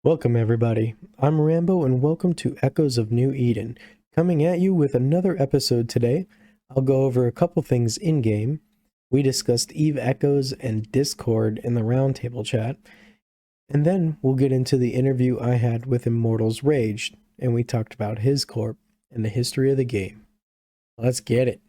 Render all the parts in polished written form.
Welcome everybody, I'm Rambo and welcome to Echoes of New Eden, coming at you with another episode today. I'll go over a couple things in-game. We discussed Eve Echoes and Discord in the roundtable chat, and then we'll get into the interview I had with ImmortalzRage, and we talked about his corp and the history of the game. Let's get it.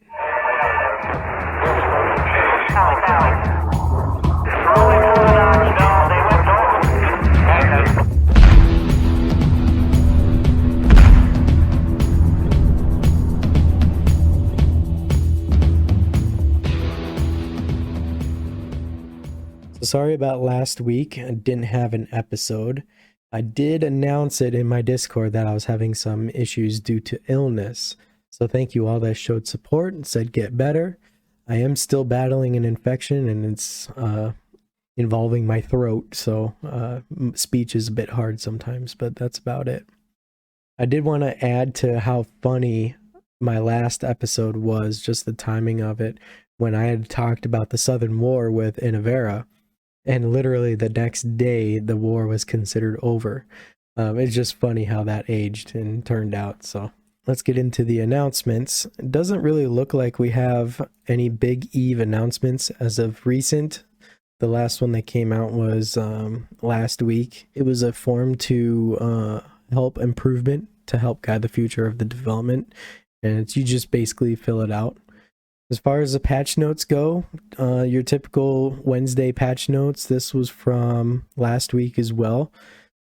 So sorry about last week. I didn't have an episode. I did announce it in my Discord that I was having some issues due to illness. So thank you all that showed support and said get better. I am still battling an infection and it's involving my throat. So speech is a bit hard sometimes, but that's about it. I did want to add to how funny my last episode was, just the timing of it, when I had talked about the Southern War with Inavera. And literally the next day, the war was considered over. It's just funny how that aged and turned out. So let's get into the announcements. It doesn't really look like we have any big Eve announcements as of recent. The last one that came out was last week. It was a form to help improvement, to help guide the future of the development. And you just basically fill it out. As far as the patch notes go, your typical Wednesday patch notes, this was from last week as well.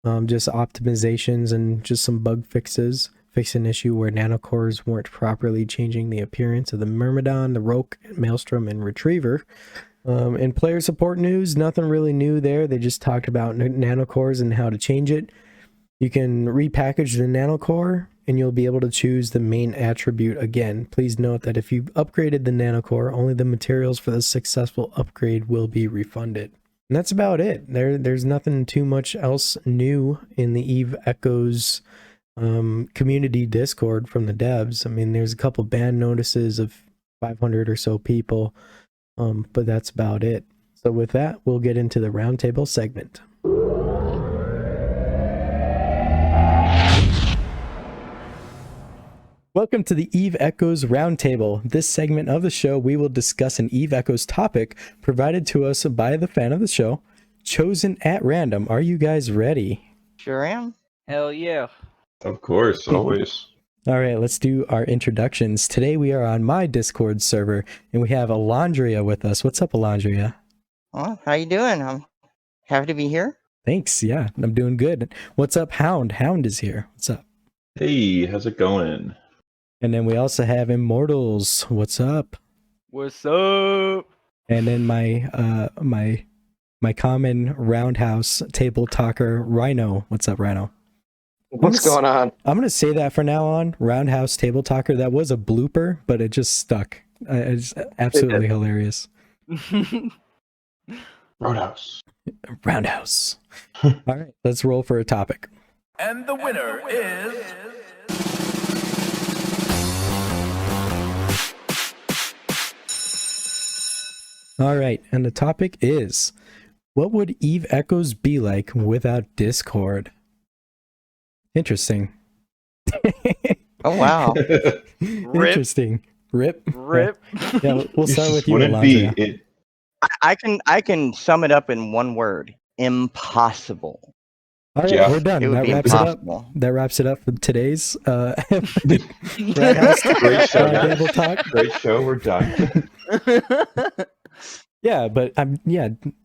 Just optimizations and just some bug fixes. Fix an issue where nanocores weren't properly changing the appearance of the Myrmidon, the Roke, Maelstrom, and Retriever. In player support news, nothing really new there. They just talked about nanocores and how to change it. You can repackage the nanocore and you'll be able to choose the main attribute again. Please note that if you've upgraded the nanocore, only the materials for the successful upgrade will be refunded. And that's about it. There's nothing too much else new in the Eve Echoes community Discord from the devs. I mean, there's a couple ban notices of 500 or so people, but that's about it. So with that, we'll get into the roundtable segment. Welcome to the Eve Echoes Roundtable. This segment of the show, we will discuss an Eve Echoes topic provided to us by the fan of the show, chosen at random. Are you guys ready? Sure am. Hell yeah. Of course, always. All right, let's do our introductions. Today we are on my Discord server, and we have Alondria with us. What's up, Alondria? Well, how you doing? I'm happy to be here. Thanks, yeah, I'm doing good. What's up, Hound? Hound is here. What's up? Hey, how's it going? And then we also have Immortals. What's up? What's up? And then my my common roundhouse table talker, Rhino. What's up, Rhino? What's going on? I'm gonna say that from now on. Roundhouse table talker. That was a blooper, but it just stuck. It's absolutely hilarious. Roadhouse. Roundhouse. All right, let's roll for a topic. And the winner is... All right, and the topic is, what would Eve Echoes be like without Discord? Interesting. Oh wow. Interesting. Rip. Yeah, we'll start with you, Wouldn't Alondria. be it. I can sum it up in one word: impossible. All right, Yeah. we're done. It would That be wraps it up. impossible. That wraps it up for today's Great Table show. talk. Great show. We're done. Yeah, but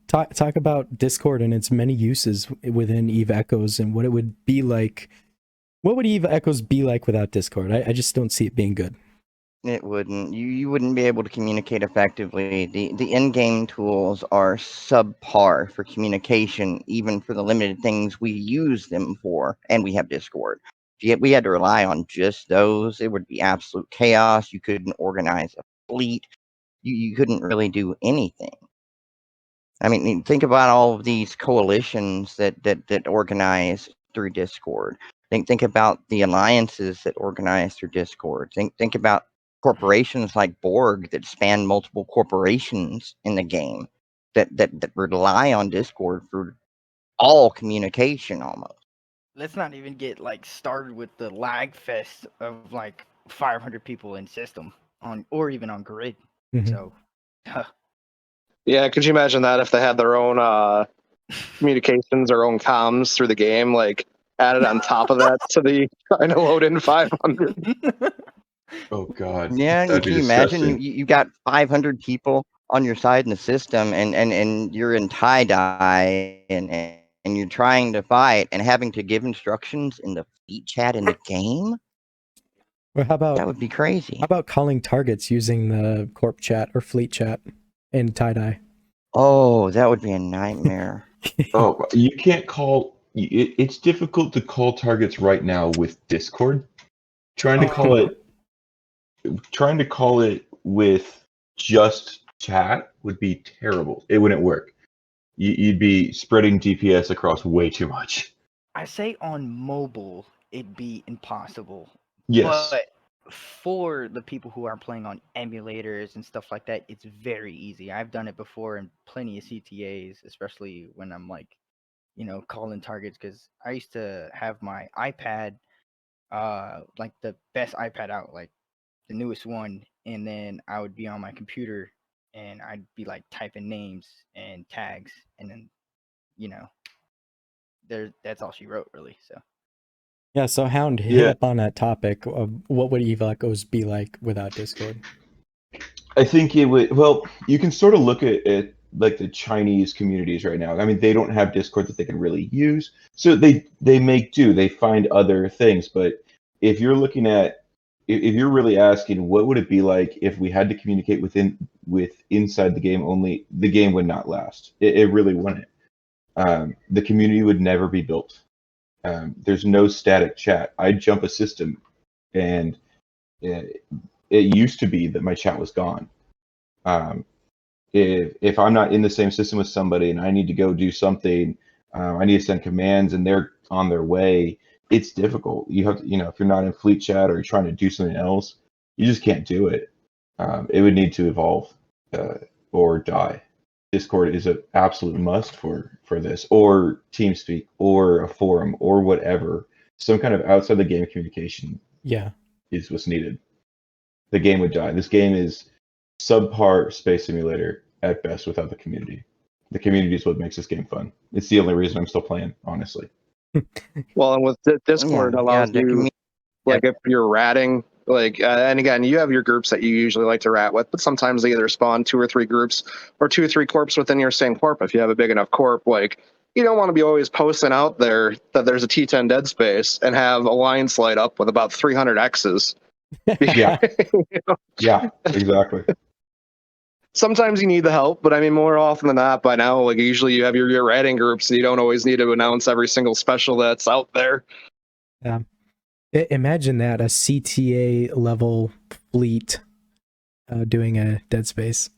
talk about Discord and its many uses within Eve Echoes and what it would be like. What would Eve Echoes be like without Discord? I just don't see it being good. It wouldn't. You wouldn't be able to communicate effectively. The in-game tools are subpar for communication, even for the limited things we use them for. And we have Discord. If we had to rely on just those, it would be absolute chaos. You couldn't organize a fleet. You couldn't really do anything. I mean, think about all of these coalitions that organize through Discord. Think about the alliances that organize through Discord. Think about corporations like Borg that span multiple corporations in the game that rely on Discord for all communication almost. let's not even get like started with the lag fest of like 500 people in system on or even on grid. Mhm. So, Yeah, could you imagine that if they had their own communications, their own comms through the game, like added on top of that to the trying to load in 500? Oh god, Yeah, that'd can be you imagine disgusting. you got 500 people on your side in the system, and you're in tie dye, and you're trying to fight and having to give instructions in the fleet chat in the game? Or how That about would be crazy. calling targets using the corp chat or fleet chat in tie-dye? Oh, that would be a nightmare. Oh, you can't call. It's difficult to call targets right now with Discord. Trying to call it, with just chat would be terrible. It wouldn't work. You'd be spreading DPS across way too much. I say on mobile it'd be impossible. Yes. But for the people who are playing on emulators and stuff like that, it's very easy. I've done it before in plenty of CTAs, especially when I'm like, calling targets, because I used to have my iPad, like the best iPad out, like the newest one, and then I would be on my computer and I'd be like typing names and tags, and then you know, that's all she wrote really. So Yeah, so Hound, hit Yeah. up on that topic of what would Evo's be like without Discord? I think it would. Well, you can sort of look at like the Chinese communities right now. I mean, they don't have Discord that they can really use, so they make do. They find other things. But if you're looking at, if you're really asking, what would it be like if we had to communicate with inside the game only? The game would not last. It really wouldn't. The community would never be built. There's no static chat. I'd jump a system, and it used to be that my chat was gone. If I'm not in the same system with somebody and I need to go do something, I need to send commands and they're on their way. It's difficult. You have to, if you're not in fleet chat or you're trying to do something else, you just can't do it. It would need to evolve or die. Discord is an absolute must for this, or TeamSpeak, or a forum, or whatever. Some kind of outside the game communication Yeah. is what's needed. The game would die. This game is subpar space simulator at best without the community. The community is what makes this game fun. It's the only reason I'm still playing, honestly. Well, and with Discord allows you, like, if you're ratting, like, and again, you have your groups that you usually like to rat with, but sometimes they either spawn 2 or 3 groups or 2 or 3 corps within your same corp. If you have a big enough corp, like, you don't want to be always posting out there that there's a T10 dead space and have alliance light up with about 300 X's. Yeah. Yeah, exactly. Sometimes you need the help, but I mean, more often than not, by now, like, usually you have your ratting groups and you don't always need to announce every single special that's out there. Yeah. Imagine that, a CTA level fleet doing a Dead Space.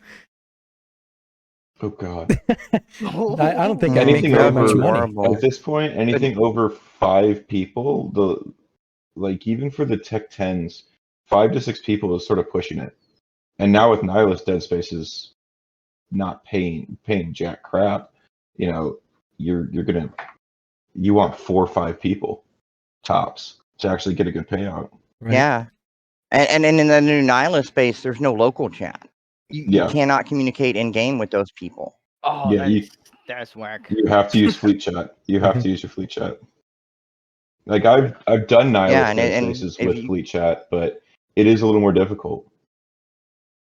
Oh god. I don't think I'd make Anything very much over money. at this point, anything over 5 people, even for the Tech 10s, 5 to 6 people is sort of pushing it. And now with Nihilist, Dead Space is not paying jack crap. You want 4 or 5 people tops to actually get a good payout. Right? Yeah. And in the new Nyla space, there's no local chat. You cannot communicate in game with those people. Oh, Yeah, that's whack. you have to use fleet chat. You have to use your fleet chat. Like I've done Nihilist Dead Spaces with fleet chat, but it is a little more difficult.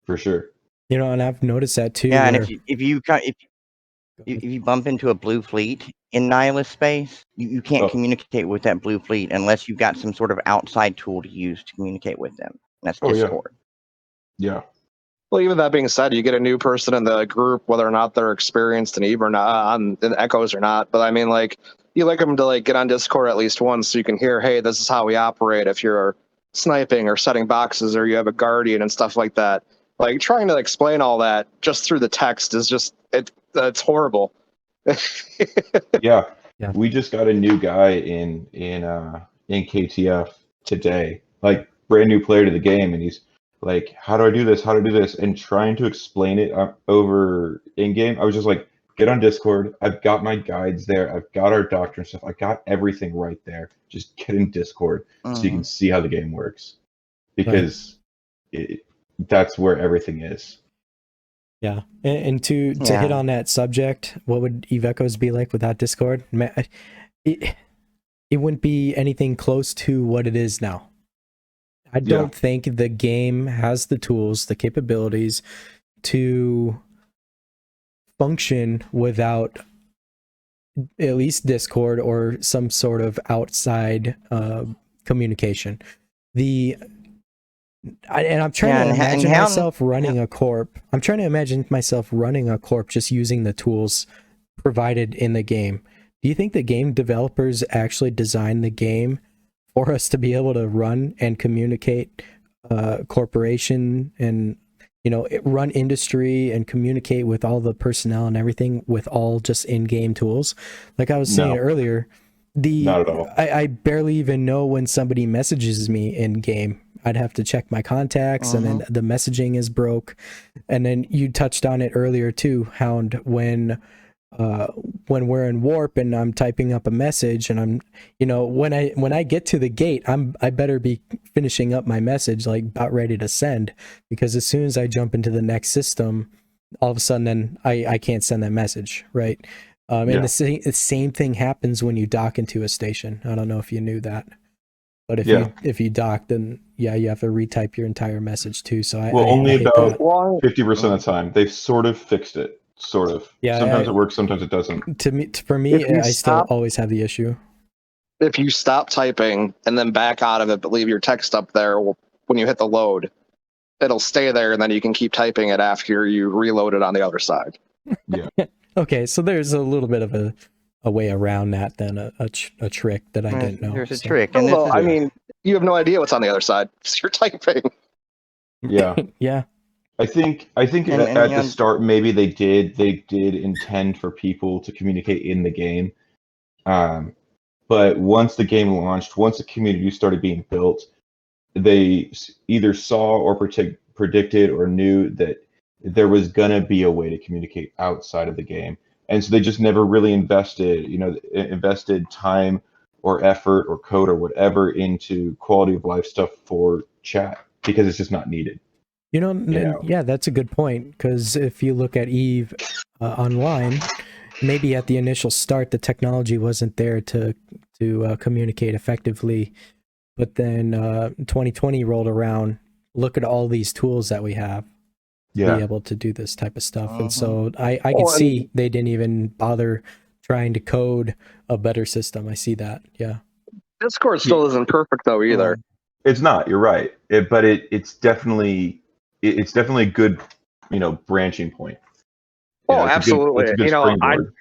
For sure. And I've noticed that too. Yeah, and if you bump into a blue fleet in Nihilist space, you can't communicate with that blue fleet unless you've got some sort of outside tool to use to communicate with them. And that's Discord. Yeah. Well, even that being said, you get a new person in the group, whether or not they're experienced in EVE or not, in Echoes or not. But I mean, like, you like them to like get on Discord at least once so you can hear, hey, this is how we operate if you're sniping or setting boxes or you have a guardian and stuff like that. Like, trying to explain all that just through the text is just, it's horrible. Yeah. We just got a new guy in KTF today, like brand new player to the game, and he's like, how do I do this? And trying to explain it over in game, I was just like, get on Discord. I've got my guides there. I've got our doctor and stuff. I got everything right there. Just get in Discord so you can see how the game works, because that's where everything is. Yeah, and to hit on that subject, what would Eve Echoes be like without Discord? It wouldn't be anything close to what it is now. I don't think the game has the tools, the capabilities to function without at least Discord or some sort of outside communication. I'm trying to imagine myself running a corp. I'm trying to imagine myself running a corp just using the tools provided in the game. Do you think the game developers actually designed the game for us to be able to run and communicate corporation and, you know, run industry and communicate with all the personnel and everything with all just in-game tools? Like I was saying earlier, not at all. I barely even know when somebody messages me in game. I'd have to check my contacts, and then the messaging is broke. And then you touched on it earlier too, Hound, when we're in warp and I'm typing up a message, and I'm, you know, when I get to the gate, I better be finishing up my message, like about ready to send, because as soon as I jump into the next system, all of a sudden then I can't send that message, right? And the same thing happens when you dock into a station. I don't know if you knew that, but if you dock, then you have to retype your entire message too. So only about 50% Why? of the time they've sort of fixed it. Sort of. Yeah, sometimes it works, sometimes it doesn't. For me, I still always have the issue. If you stop typing and then back out of it, but leave your text up there, when you hit the load, it'll stay there, and then you can keep typing it after you reload it on the other side. Yeah. Okay, so there's a little bit of a way around that, then a trick that I didn't know. There's a trick. And Well, I mean, you have no idea what's on the other side because you're typing. Yeah. Yeah. I think at the start maybe they did intend for people to communicate in the game, but once the game launched, once the community started being built, they either saw or predicted or knew that there was gonna be a way to communicate outside of the game, and so they just never really invested time or effort or code or whatever into quality of life stuff for chat, because it's just not needed. You know, yeah, that's a good point, because if you look at Eve Online, maybe at the initial start, the technology wasn't there to communicate effectively, but then 2020 rolled around. Look at all these tools that we have to be able to do this type of stuff. And so I can see they didn't even bother trying to code a better system. I see that. Yeah. Discord still isn't perfect though either. It's not. You're right. But it's definitely a good, branching point. Absolutely. It's a good springboard.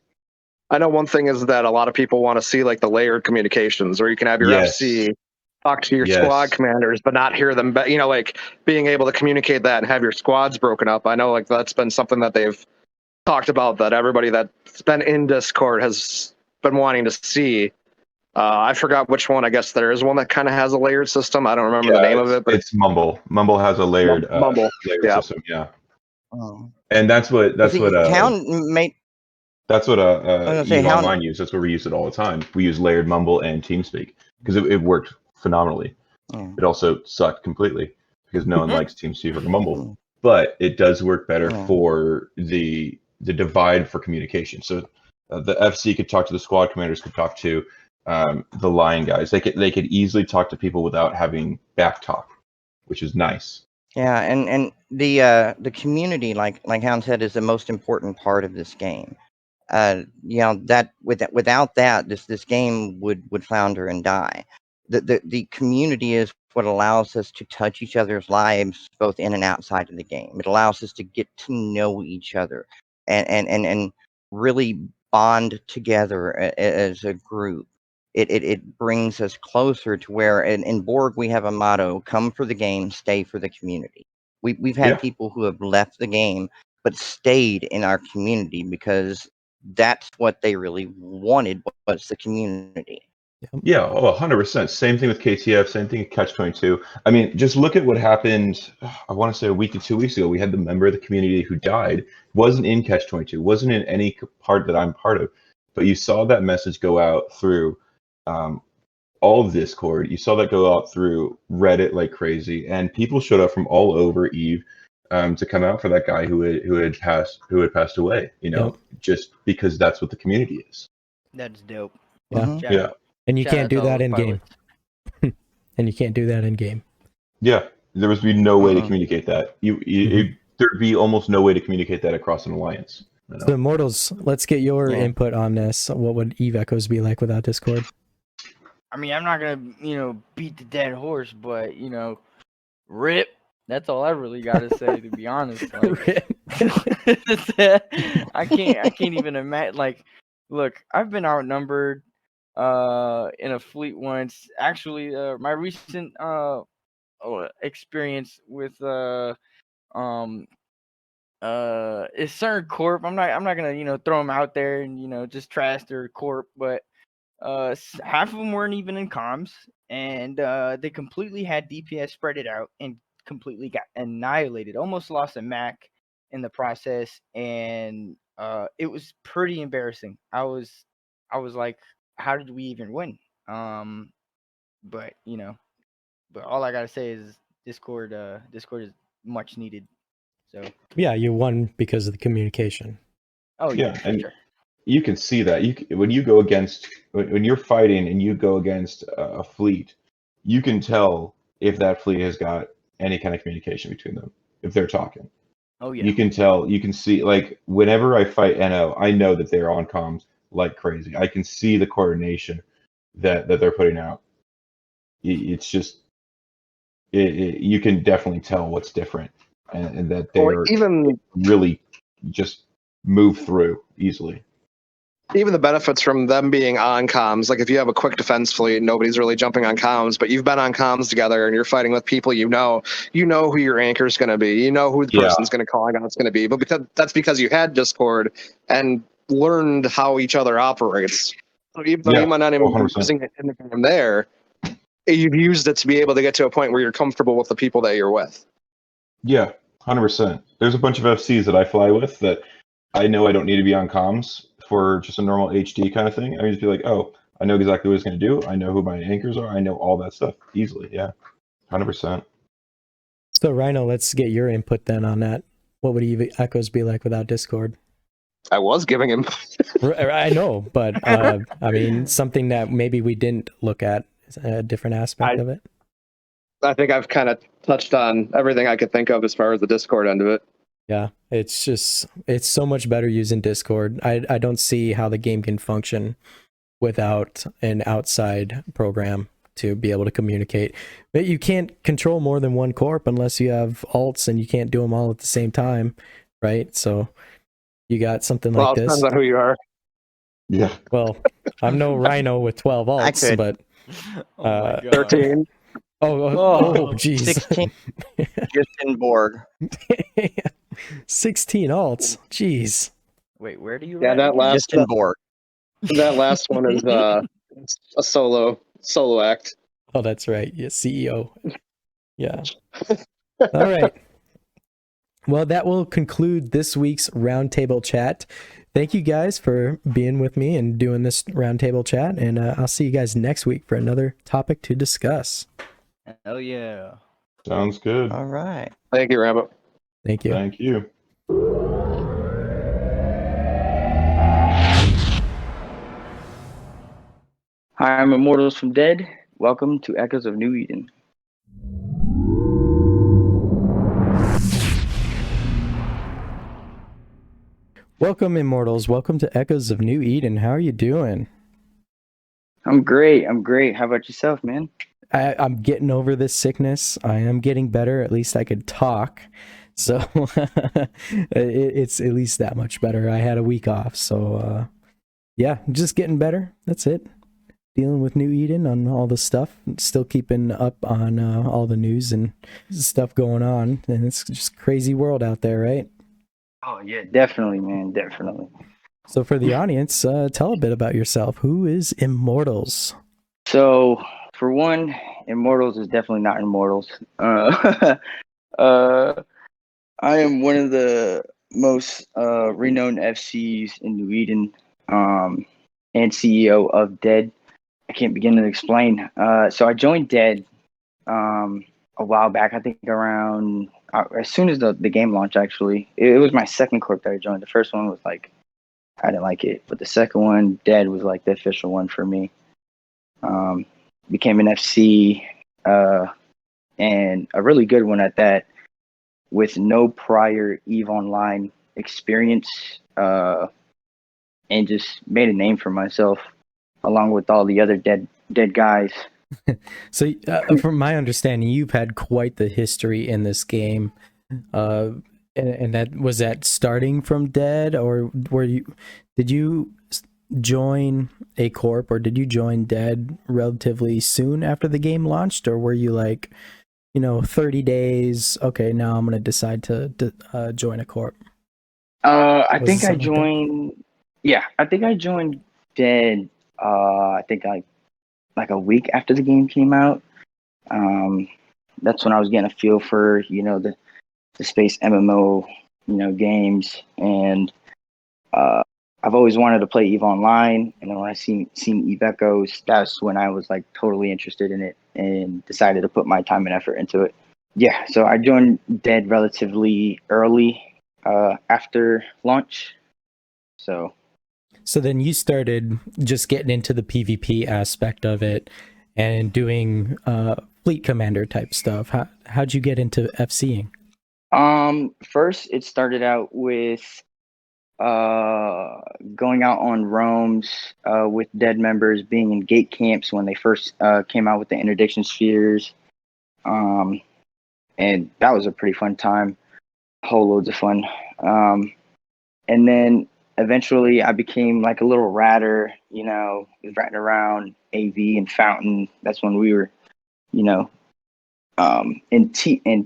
I know one thing is that a lot of people want to see like the layered communications, where you can have your FC talk to your squad commanders, but not hear them. But like being able to communicate that and have your squads broken up. I know like that's been something that they've talked about, that everybody that's been in Discord has been wanting to see. I forgot which one. I guess there is one that kind of has a layered system. I don't remember the name of it, but it's Mumble. Mumble has a layered system. Yeah. And that's what Hound made. That's what Online use. That's where we use it all the time. We use layered Mumble and TeamSpeak because it worked phenomenally. It also sucked completely because no one likes TeamSpeak or Mumble, but it does work better for the divide for communication. So the FC could talk to the squad commanders, could talk to the line guys. They could easily talk to people without having back talk, which is nice. Yeah, and the community, like Hound said, is the most important part of this game. That without that, this game would flounder and die. The community is what allows us to touch each other's lives both in and outside of the game. It allows us to get to know each other and really bond together as a group. It brings us closer to where in Borg we have a motto: come for the game, stay for the community. We've had people who have left the game but stayed in our community because that's what they really wanted, was the community. Yeah, 100%. Same thing with KTF, same thing with Catch-22. I mean, just look at what happened, I want to say a week to 2 weeks ago. We had the member of the community who died, wasn't in Catch-22, wasn't in any part that I'm part of, but you saw that message go out through all of Discord. You saw that go out through Reddit like crazy, and people showed up from all over Eve to come out for that guy who had passed away, just because that's what the community is. That's dope. Yeah. Mhm. Shout Yeah. out. And you Shout can't out do to all that those in game. pilots. And you can't do that in game. Yeah, there would be no way to Uh-uh. communicate that. There'd be almost no way to communicate that across an alliance. So Immortals, let's get your Yeah. input on this. What would Eve Echoes be like without Discord? I mean, I'm not gonna, beat the dead horse, but rip. That's all I really gotta say, to be honest. Like, I can't even imagine. Like, look, I've been outnumbered in a fleet once. Actually, my recent experience with is certain corp. I'm not gonna throw them out there and just trash their corp, but half of them weren't even in comms, and they completely had DPS spread it out and completely got annihilated. Almost lost a Mac in the process, and it was pretty embarrassing. I was like, how did we even win? But all I gotta say is Discord is much needed. So Yeah, you won because of the communication. oh yeah, Yeah, for and sure. you can see that when you go against when you're fighting and you go against a fleet, you can tell if that fleet has got any kind of communication between them if they're talking. Oh yeah. You can tell, you can see, like whenever I fight NO, I know that they're on comms like crazy. I can see the coordination that they're putting out. It's just you can definitely tell what's different, and that Or they're even really just move through easily. even the benefits from them being on comms, like if you have a quick defense fleet, nobody's really jumping on comms, but you've been on comms together and you're fighting with people you know who your anchor is going to be, you know who the Yeah. person's going to call out it's going to be, but that's because you had Discord and learned how each other operates. So even though Yeah, you might not even be 100%. using it in the game there, you've used it to be able to get to a point where you're comfortable with the people that you're with. Yeah, 100%. There's a bunch of FCs that I fly with that I know I don't need to be on comms for just a normal HD kind of thing. I can just be like, oh, I know exactly what it's going to do. I know who my anchors are. I know all that stuff easily. Yeah, 100%. So Rhino, let's get your input then on that. What would Eve Echoes be like without Discord? I was giving him. I know, but I mean, something that maybe we didn't look at, a different aspect of it. I think I've kind of touched on everything I could think of as far as the Discord end of it. Yeah, it's so much better using Discord. I don't see how the game can function without an outside program to be able to communicate. But you can't control more than one corp unless you have alts, and you can't do them all at the same time, right? So you got something like Well, it this. depends on who you are. Yeah. Well, I'm no Rhino with 12 I alts, could. but Oh my God. 13. oh, jeez. 16 just in Borg. 16 alts. Jeez. Wait, where do you? Yeah, ride that again? last Just in Borg. that last one is it's a solo act. Oh, that's right. Yeah, CEO. Yeah. All right. Well, that will conclude this week's roundtable chat. Thank you guys for being with me and doing this roundtable chat, and I'll see you guys next week for another topic to discuss. Hell yeah. Sounds good. All right. Thank you, Rambo. Thank you. Thank you. Hi, I'm Immortals from Dead. Welcome to Echoes of New Eden. Welcome, Immortals. Welcome to Echoes of New Eden. How are you doing? I'm great. How about yourself, man? I'm getting over this sickness. I am getting better. At least I could talk. So it's at least that much better. I had a week off. So yeah, just getting better. That's it. Dealing with New Eden on all the stuff. Still keeping up on all the news and stuff going on. And it's just crazy world out there, right? Oh, yeah, definitely, man. Definitely. So for the audience, tell a bit about yourself. Who is Immortals? So, for one, Immortals is definitely not Immortals. Uh, I am one of the most renowned FCs in New Eden, and CEO of Dead. I can't begin to explain. So I joined Dead a while back. I think around as soon as the game launched. Actually, it was my second corp that I joined. The first one was like I didn't like it, but the second one, Dead, was like the official one for me. Became an FC, and a really good one at that, with no prior EVE Online experience, and just made a name for myself along with all the other dead guys. So, from my understanding, you've had quite the history in this game. And that was that starting from Dead, or did you join a corp, or did you join Dead relatively soon after the game launched, or were you like, 30 days, okay, now I'm gonna decide to join a corp? I think I something like that? joined. Yeah, I think I joined Dead. I think like a week after the game came out. That's when I was getting a feel for the space MMO games, and I've always wanted to play EVE Online, and then when I seen EVE Echoes, that's when I was like totally interested in it and decided to put my time and effort into it. Yeah, so I joined Dead relatively early after launch. So then you started just getting into the PvP aspect of it and doing fleet commander type stuff. How'd you get into FCing? first it started out with going out on roams with Dead members, being in gate camps when they first came out with the interdiction spheres, and that was a pretty fun time, whole loads of fun. And then eventually I became like a little ratter, ratting around AV and Fountain. That's when we were, in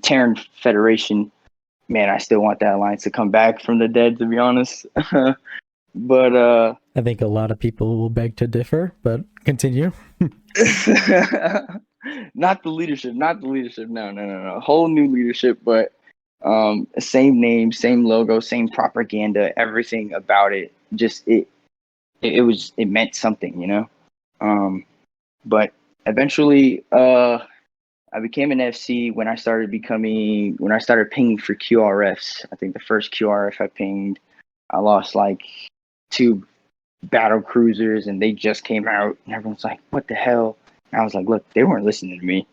Terran Federation. Man, I still want that alliance to come back from the dead, to be honest. But I think a lot of people will beg to differ, but continue. not the leadership. No. Whole new leadership, but same name, same logo, same propaganda, everything about it. Just it meant something. But eventually, I became an FC when I started pinging for QRFs. I think the first QRF I pinged, I lost like 2 battle cruisers, and they just came out, and everyone's like, "What the hell?" And I was like, "Look, they weren't listening to me."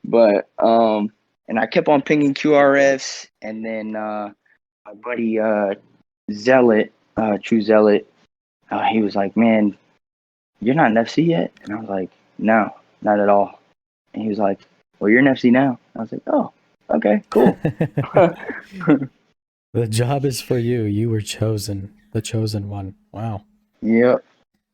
But and I kept on pinging QRFs, and then my buddy Zealot, True Zealot, he was like, "Man, you're not an FC yet?" And I was like, "No, not at all." And he was like, "Well, you're an FC now." I was like, "Oh, okay, cool." The job is for you. You were chosen, the chosen one. Wow. Yep.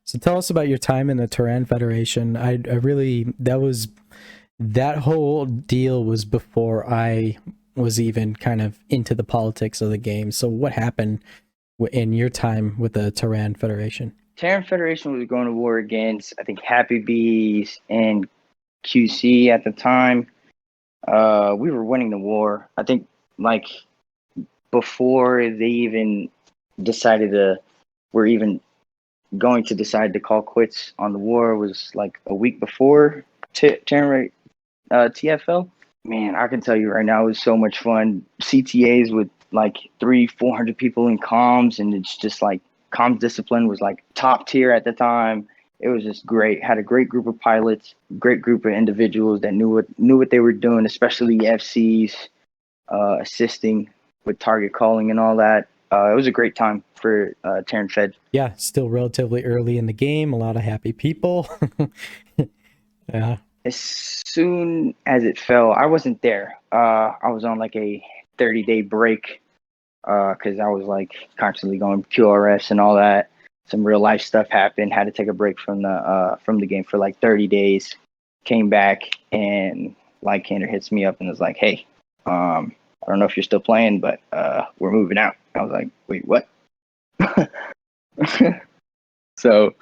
So tell us about your time in the Terran Federation. I really, that whole deal was before I was even kind of into the politics of the game. So what happened in your time with the Terran Federation? Terran Federation was going to war against, I think, Happy Bees and QC at the time. We were winning the war. I think, like, before they even were even going to decide to call quits on the war, was like a week before Terran TFL. Man, I can tell you right now, it was so much fun. CTAs with like 300-400 people in comms, and it's just like comms discipline was like top tier at the time. It was just great. Had a great group of pilots, great group of individuals that knew what they were doing, especially FCs, assisting with target calling and all that. It was a great time for Terran Fed. Yeah, still relatively early in the game. A lot of happy people. Yeah. As soon as it fell, I wasn't there. I was on like a 30-day break because I was like constantly going QRS and all that. Some real life stuff happened. Had to take a break from the game for like 30 days. Came back, and Lycander hits me up and was like, "Hey, I don't know if you're still playing, but we're moving out." I was like, "Wait, what?" So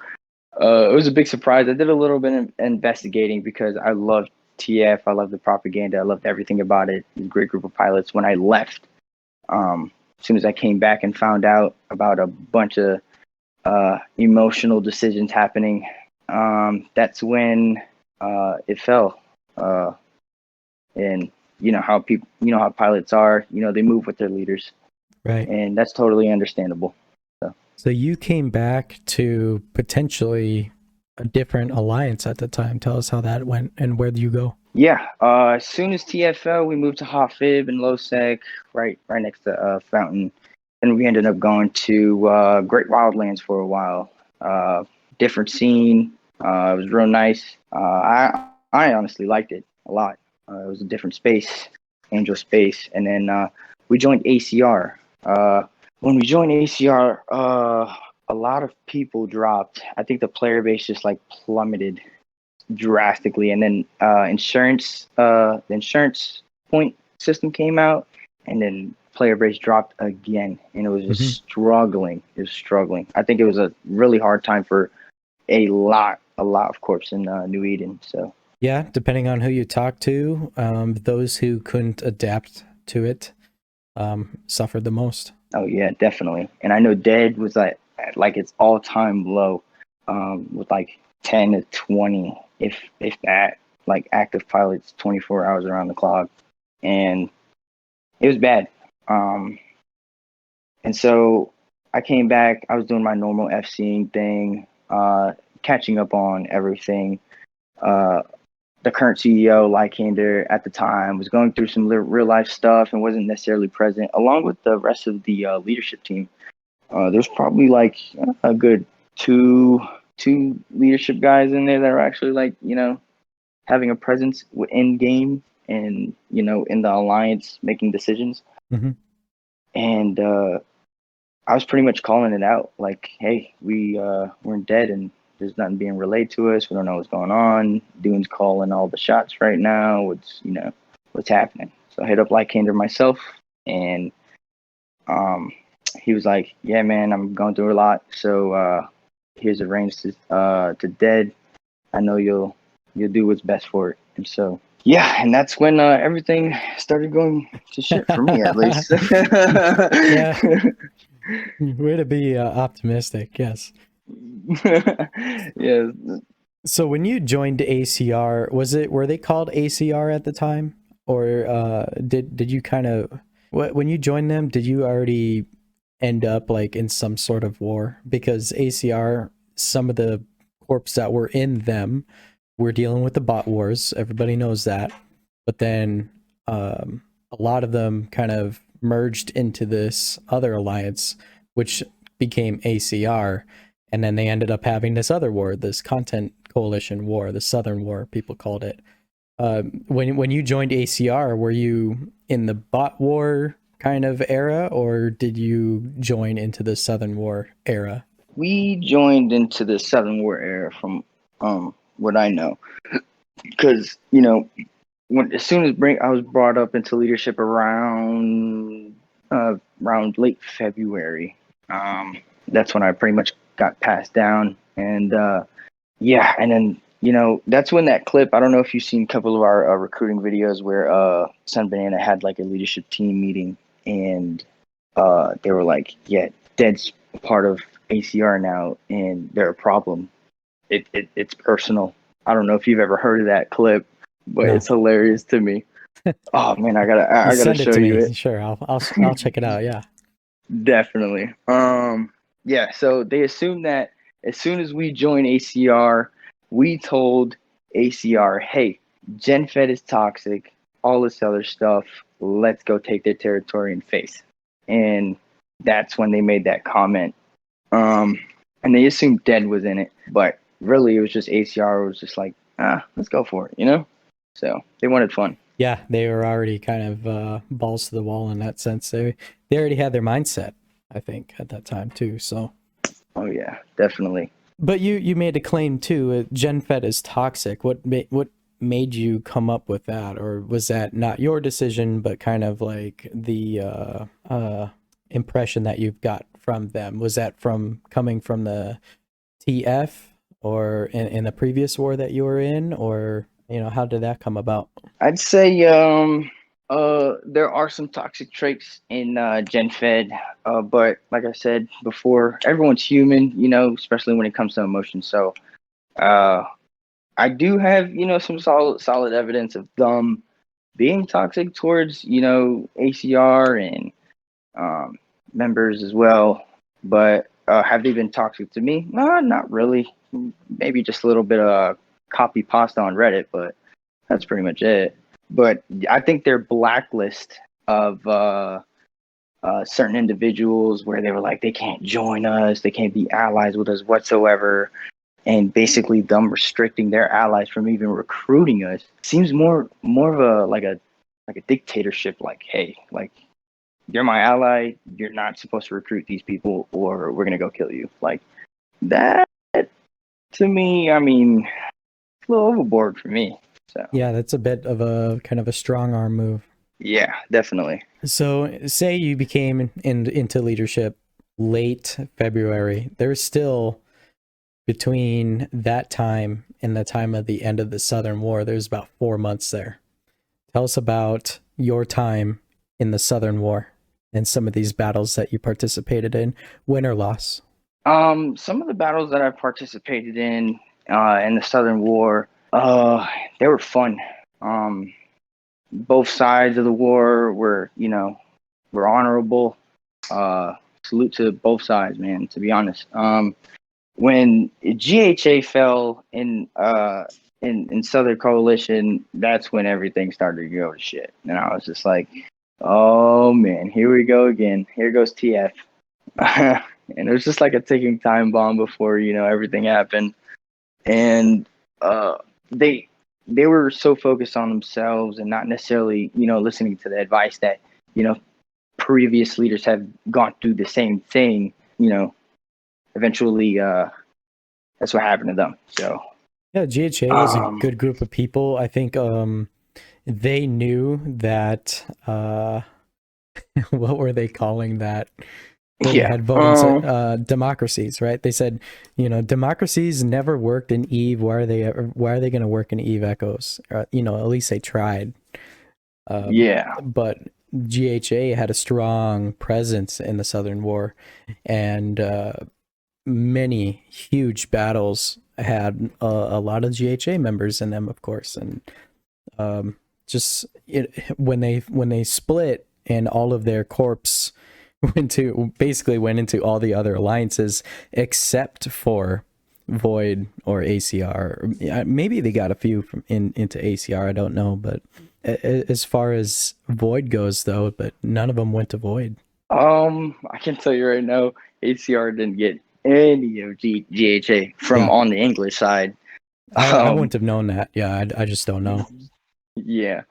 It was a big surprise. I did a little bit of investigating because I loved TF. I loved the propaganda. I loved everything about it. It was a great group of pilots. When I left, as soon as I came back and found out about a bunch of emotional decisions happening, that's when it fell. And you know how people, you know how pilots are. You know, they move with their leaders, Right. and that's totally understandable. So you came back to potentially a different alliance at the time. Tell us how that went and where did you go? Yeah. As soon as TFL, we moved to Hafib and Losec, right next to Fountain, and we ended up going to Great Wildlands for a while. Different scene. It was real nice. I honestly liked it a lot. It was a different space, Angel space, and then we joined ACR. When we joined ACR, a lot of people dropped. I think the player base just like plummeted drastically, and then the insurance point system came out, and then player base dropped again, and it was just struggling. It was struggling. I think it was a really hard time for a lot of corps in New Eden. So Yeah, depending on who you talk to, those who couldn't adapt to it suffered the most. oh yeah, definitely. And I know Dead was like at like its all-time low, with like 10 to 20, if that, like active pilots 24 hours around the clock, and it was bad. And so I came back. I was doing my normal FCing thing, catching up on everything. The current CEO, Lycander, at the time was going through some real life stuff and wasn't necessarily present, along with the rest of the leadership team. There's probably like a good two leadership guys in there that are actually like, you know, having a presence in game and, you know, in the alliance making decisions. And I was pretty much calling it out, like, hey, we're dead and there's nothing being relayed to us. We don't know what's going on. Dune's calling all the shots right now. What's happening? So I hit up Lycander myself, and he was like, yeah, man, I'm going through a lot. So here's a range to Dead. I know you'll do what's best for it. And so, yeah, and that's when everything started going to shit for me, at least. Yeah. Way to be optimistic, yes. Yeah. So when you joined ACR, were they called ACR at the time, or did you kind of when you joined them, did you already end up like in some sort of war? Because ACR, some of the corps that were in them were dealing with the bot wars. Everybody knows that, but then a lot of them kind of merged into this other alliance, which became ACR, and then they ended up having this other war, this Content Coalition War, the Southern War, people called it. When you joined ACR, were you in the bot war kind of era, or did you join into the Southern War era? We joined into the Southern War era from what I know, because you know, as soon as I was brought up into leadership around late February. That's when I pretty much got passed down, and yeah, and then you know that's when that clip. I don't know if you've seen a couple of our recruiting videos where Sun Banana had like a leadership team meeting, and they were like, "Yeah, Dead's part of ACR now, and they're a problem. It's personal." I don't know if you've ever heard of that clip, but No. it's hilarious to me. Oh man, I gotta Send show it to you me. it. Sure, I'll check it out. Yeah. Definitely. Yeah, so they assumed that as soon as we joined ACR, we told ACR, hey, GenFed is toxic, all this other stuff, let's go take their territory and face. And that's when they made that comment. And they assumed Dead was in it, but really it was just ACR was just like, let's go for it, you know? So they wanted fun. Yeah, they were already kind of balls to the wall in that sense. They already had their mindset, I think, at that time too. So. Oh yeah, definitely. But you made a claim too. GenFed is toxic. What made you come up with that, or was that not your decision, but kind of like the impression that you've got from them? Was that coming from the TF, or in the previous war that you were in, or how did that come about? I'd say there are some toxic traits in Gen Fed, but like I said before, everyone's human, especially when it comes to emotions. So I do have some solid evidence of them being toxic towards ACR and members as well. But have they been toxic to me? No, not really. Maybe just a little bit of copy pasta on Reddit, but that's pretty much it. But I think their blacklist of certain individuals where they were like, they can't join us, they can't be allies with us whatsoever, and basically them restricting their allies from even recruiting us seems more of a like a dictatorship. Like, hey, like, you're my ally, you're not supposed to recruit these people, or we're gonna go kill you. Like that, to me, I mean, it's a little overboard for me. So Yeah, that's a bit of a kind of a strong arm move. yeah, definitely. So, say you became into leadership late February. There's still, between that time and the time of the end of the Southern War, there's about 4 months there. Tell us about your time in the Southern War and some of these battles that you participated in, win or loss. Some of the battles that I participated in the Southern War, they were fun. Both sides of the war were honorable. Salute to both sides, man, to be honest. When GHA fell in Southern Coalition, that's when everything started to go to shit. And I was just like, oh man, here we go again. Here goes TF. And it was just like a ticking time bomb before, everything happened. And they were so focused on themselves and not necessarily, listening to the advice that, previous leaders have gone through the same thing. Eventually, that's what happened to them. So yeah, GHA was a good group of people. I think they knew that what were they calling that? They had voting democracies, right? They said, democracies never worked in Eve. Why are they going to work in Eve Echoes? At least they tried. But GHA had a strong presence in the Southern War, and many huge battles had a lot of GHA members in them, of course. And when they split and all of their corps went into all the other alliances except for Void or ACR. Maybe they got a few from into ACR, I don't know, but as far as Void goes though, but none of them went to Void. I can tell you right now, ACR didn't get any of GHA from on the English side. I wouldn't have known that. Yeah, I just don't know. Yeah.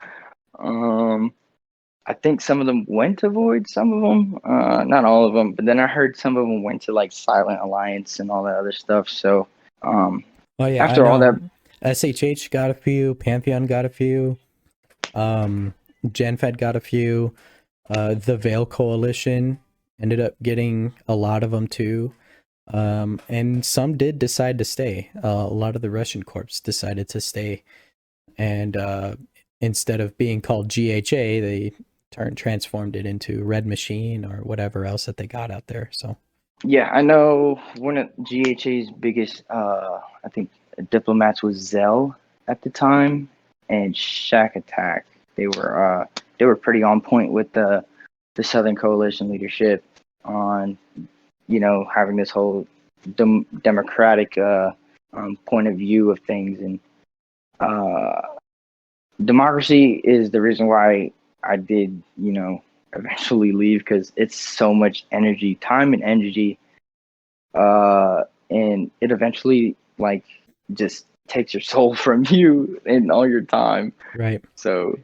I think some of them went to Void, some of them, not all of them, but then I heard some of them went to like Silent Alliance and all that other stuff. So, after all that, SHH got a few, Pantheon got a few, GenFed got a few, the Veil Coalition ended up getting a lot of them too, and some did decide to stay. A lot of the Russian corps decided to stay, and instead of being called GHA, they transformed it into Red Machine or whatever else that they got out there. So yeah, I know one of GHA's biggest I think diplomats was Zell at the time, and Shack Attack. They were pretty on point with the Southern Coalition leadership on having this whole democratic point of view of things. And democracy is the reason why I did, eventually leave, because it's so much energy, time and energy, and it eventually just takes your soul from you and all your time. Right. So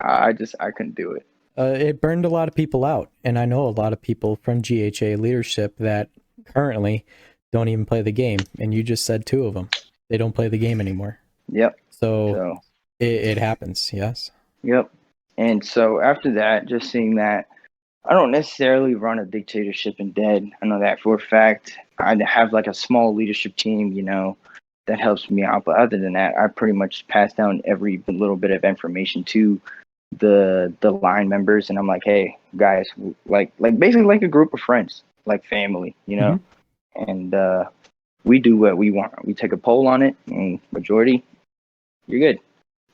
I couldn't do it. It burned a lot of people out, and I know a lot of people from GHA leadership that currently don't even play the game. And you just said 2 of them; they don't play the game anymore. Yep. So it happens. Yes. Yep. And so after that, just seeing that, I don't necessarily run a dictatorship in Dead. I know that for a fact. I have like a small leadership team, that helps me out. But other than that, I pretty much pass down every little bit of information to the line members, and I'm like, hey guys, like basically like a group of friends, like family, you know. And we do what we want. We take a poll on it, and majority, you're good.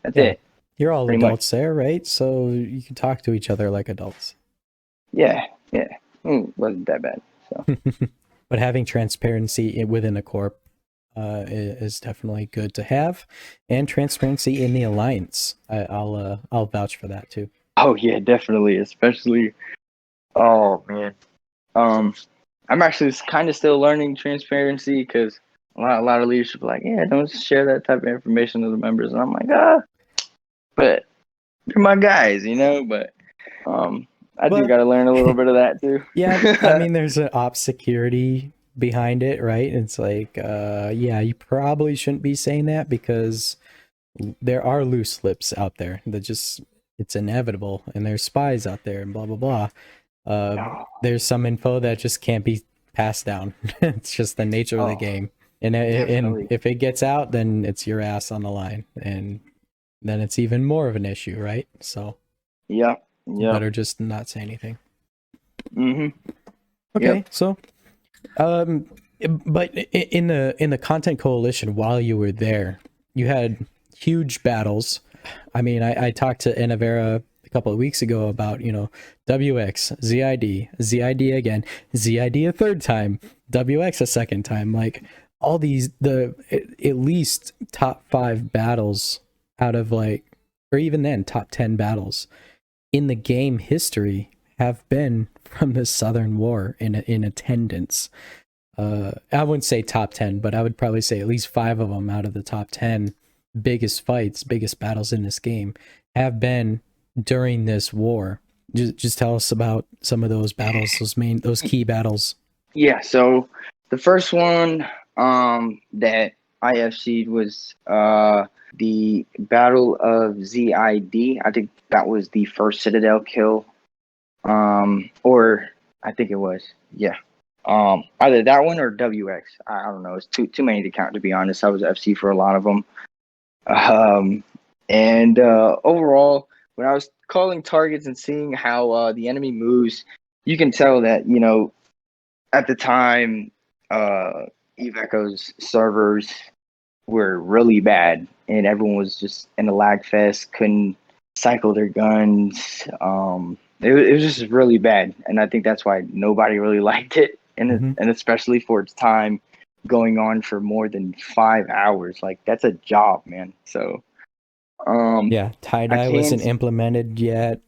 That's Yeah. it. You're all Pretty adults there, right? So you can talk to each other like adults. Yeah. Wasn't that bad. So But having transparency within a corp is definitely good to have, and transparency in the alliance. I'll vouch for that too. oh yeah, definitely. Especially, oh man, I'm actually kind of still learning transparency because a lot of leadership are like, yeah, don't share that type of information to the members, and I'm like, but you're my guys, you know. But I do But- got to learn a little bit of that too. Yeah, I mean, there's an ops security behind it, right? It's like, yeah, you probably shouldn't be saying that because there are loose lips out there that just, it's inevitable, and there's spies out there and blah blah blah. There's some info that just can't be passed down. It's just the nature of the game, and definitely. if it gets out, then it's your ass on the line, and then it's even more of an issue, right? So Yeah. better just not say anything. Mhm. Okay, Yep. so, but in the content coalition, while you were there, you had huge battles. I mean, I talked to Inavera a couple of weeks ago about, you know, WX, ZID again, ZID a third time, WX a second time, like all these, at least top 5 battles out of like, or even then top 10 battles in the game history have been from the Southern War in attendance. I wouldn't say top 10, but I would probably say at least 5 of them out of the top 10 biggest fights, biggest battles in this game have been during this war. Just tell us about some of those battles, those key battles. Yeah, so the first one that IFC'd was the Battle of ZID. I think that was the first Citadel kill. Or I think it was. Yeah. Either that one or WX. I don't know. It's too many to count, to be honest. I was FC for a lot of them. And overall, when I was calling targets and seeing how the enemy moves, you can tell that, you know, at the time, Eve Echo's servers were really bad, and everyone was just in a lag fest, couldn't cycle their guns. It was just really bad, and I think that's why nobody really liked it, and especially for its time going on for more than 5 hours. Like, that's a job, man. So yeah, tie-dye wasn't implemented yet.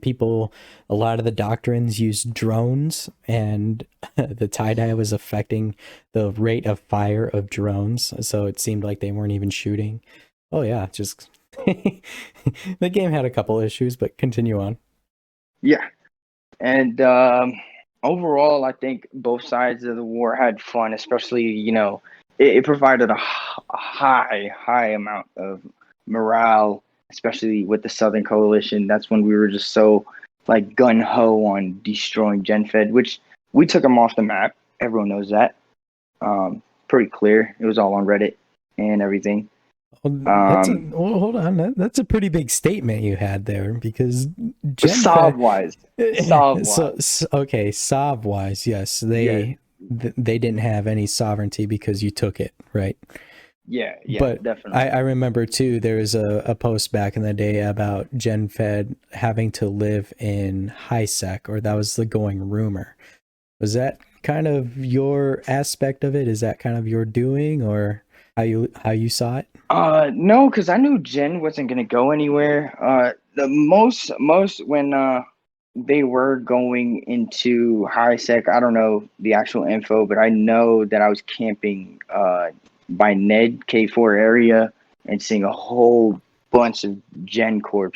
People, a lot of the doctrines used drones, and the tie-dye was affecting the rate of fire of drones, so it seemed like they weren't even shooting. Oh yeah, just the game had a couple issues, but continue on. Yeah, and overall, I think both sides of the war had fun, especially, you know, it provided a high amount of morale, especially with the Southern Coalition. That's when we were just so like gun ho on destroying GenFed, which we took them off the map. Everyone knows that. Pretty clear. It was all on Reddit and everything. Hold on. That's a pretty big statement you had there, because Sov-wise. Okay, Sov-wise, yes, they didn't have any sovereignty because you took it, right? Yeah, but definitely. I remember too, there was a post back in the day about GenFed having to live in high sec, or that was the going rumor. Was that kind of your aspect of it? Is that kind of your doing, or how you saw it? No, because I knew Gen wasn't gonna go anywhere. The most when they were going into high sec, I don't know the actual info, but I know that I was camping by Ned K4 area and seeing a whole bunch of Gen corps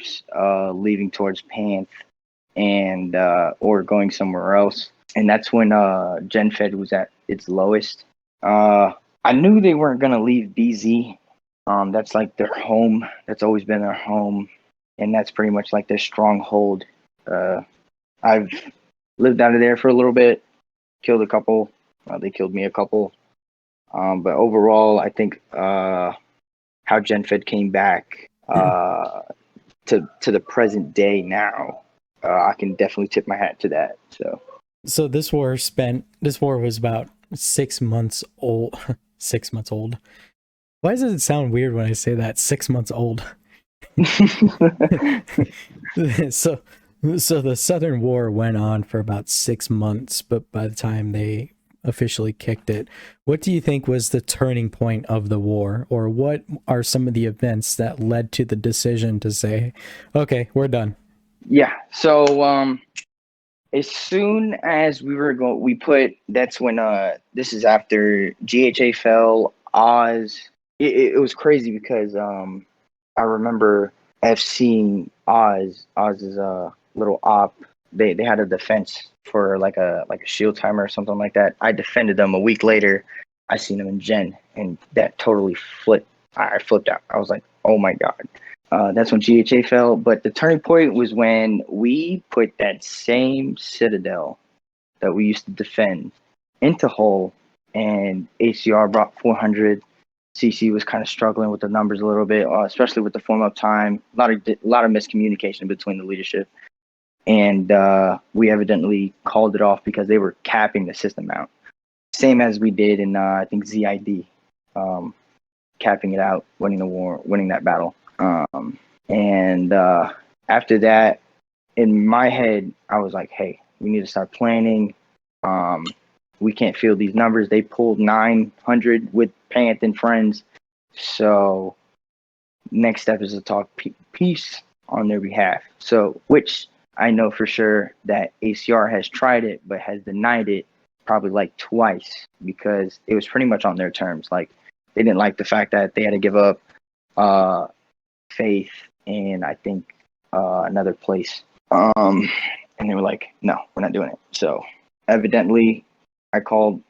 leaving towards Panth and or going somewhere else, and that's when Gen Fed was at its lowest. I knew they weren't gonna leave BZ. That's like their home. That's always been their home, and that's pretty much like their stronghold. I've lived out of there for a little bit, killed a couple. They killed me a couple. But overall, I think how GenFed came back to the present day now, I can definitely tip my hat to that. So this war was about 6 months old. 6 months old. Why does it sound weird when I say that? 6 months old. so the Southern War went on for about 6 months, but by the time they officially kicked it, what do you think was the turning point of the war, or what are some of the events that led to the decision to say, okay, we're done? Yeah. So as soon as that's when this is after GHA fell, Oz. It was crazy because I remember seeing Oz's little op. They had a defense for like a shield timer or something like that. I defended them. A week later, I seen them in Gen, and that totally flipped. I flipped out. I was like, oh my god. That's when GHA fell. But the turning point was when we put that same citadel that we used to defend into Hull, and ACR brought 400. CC was kind of struggling with the numbers a little bit, especially with the form up time. A lot of miscommunication between the leadership, and we evidently called it off because they were capping the system out, same as we did in I think ZID, capping it out, winning the war, winning that battle. And after that, in my head, I was like, hey, we need to start planning. We can't field these numbers. They pulled 900 with Panth and friends. So next step is to talk peace on their behalf. So, which I know for sure that ACR has tried it, but has denied it probably like twice because it was pretty much on their terms. Like they didn't like the fact that they had to give up Faith and I think another place. And they were like, no, we're not doing it. So evidently I called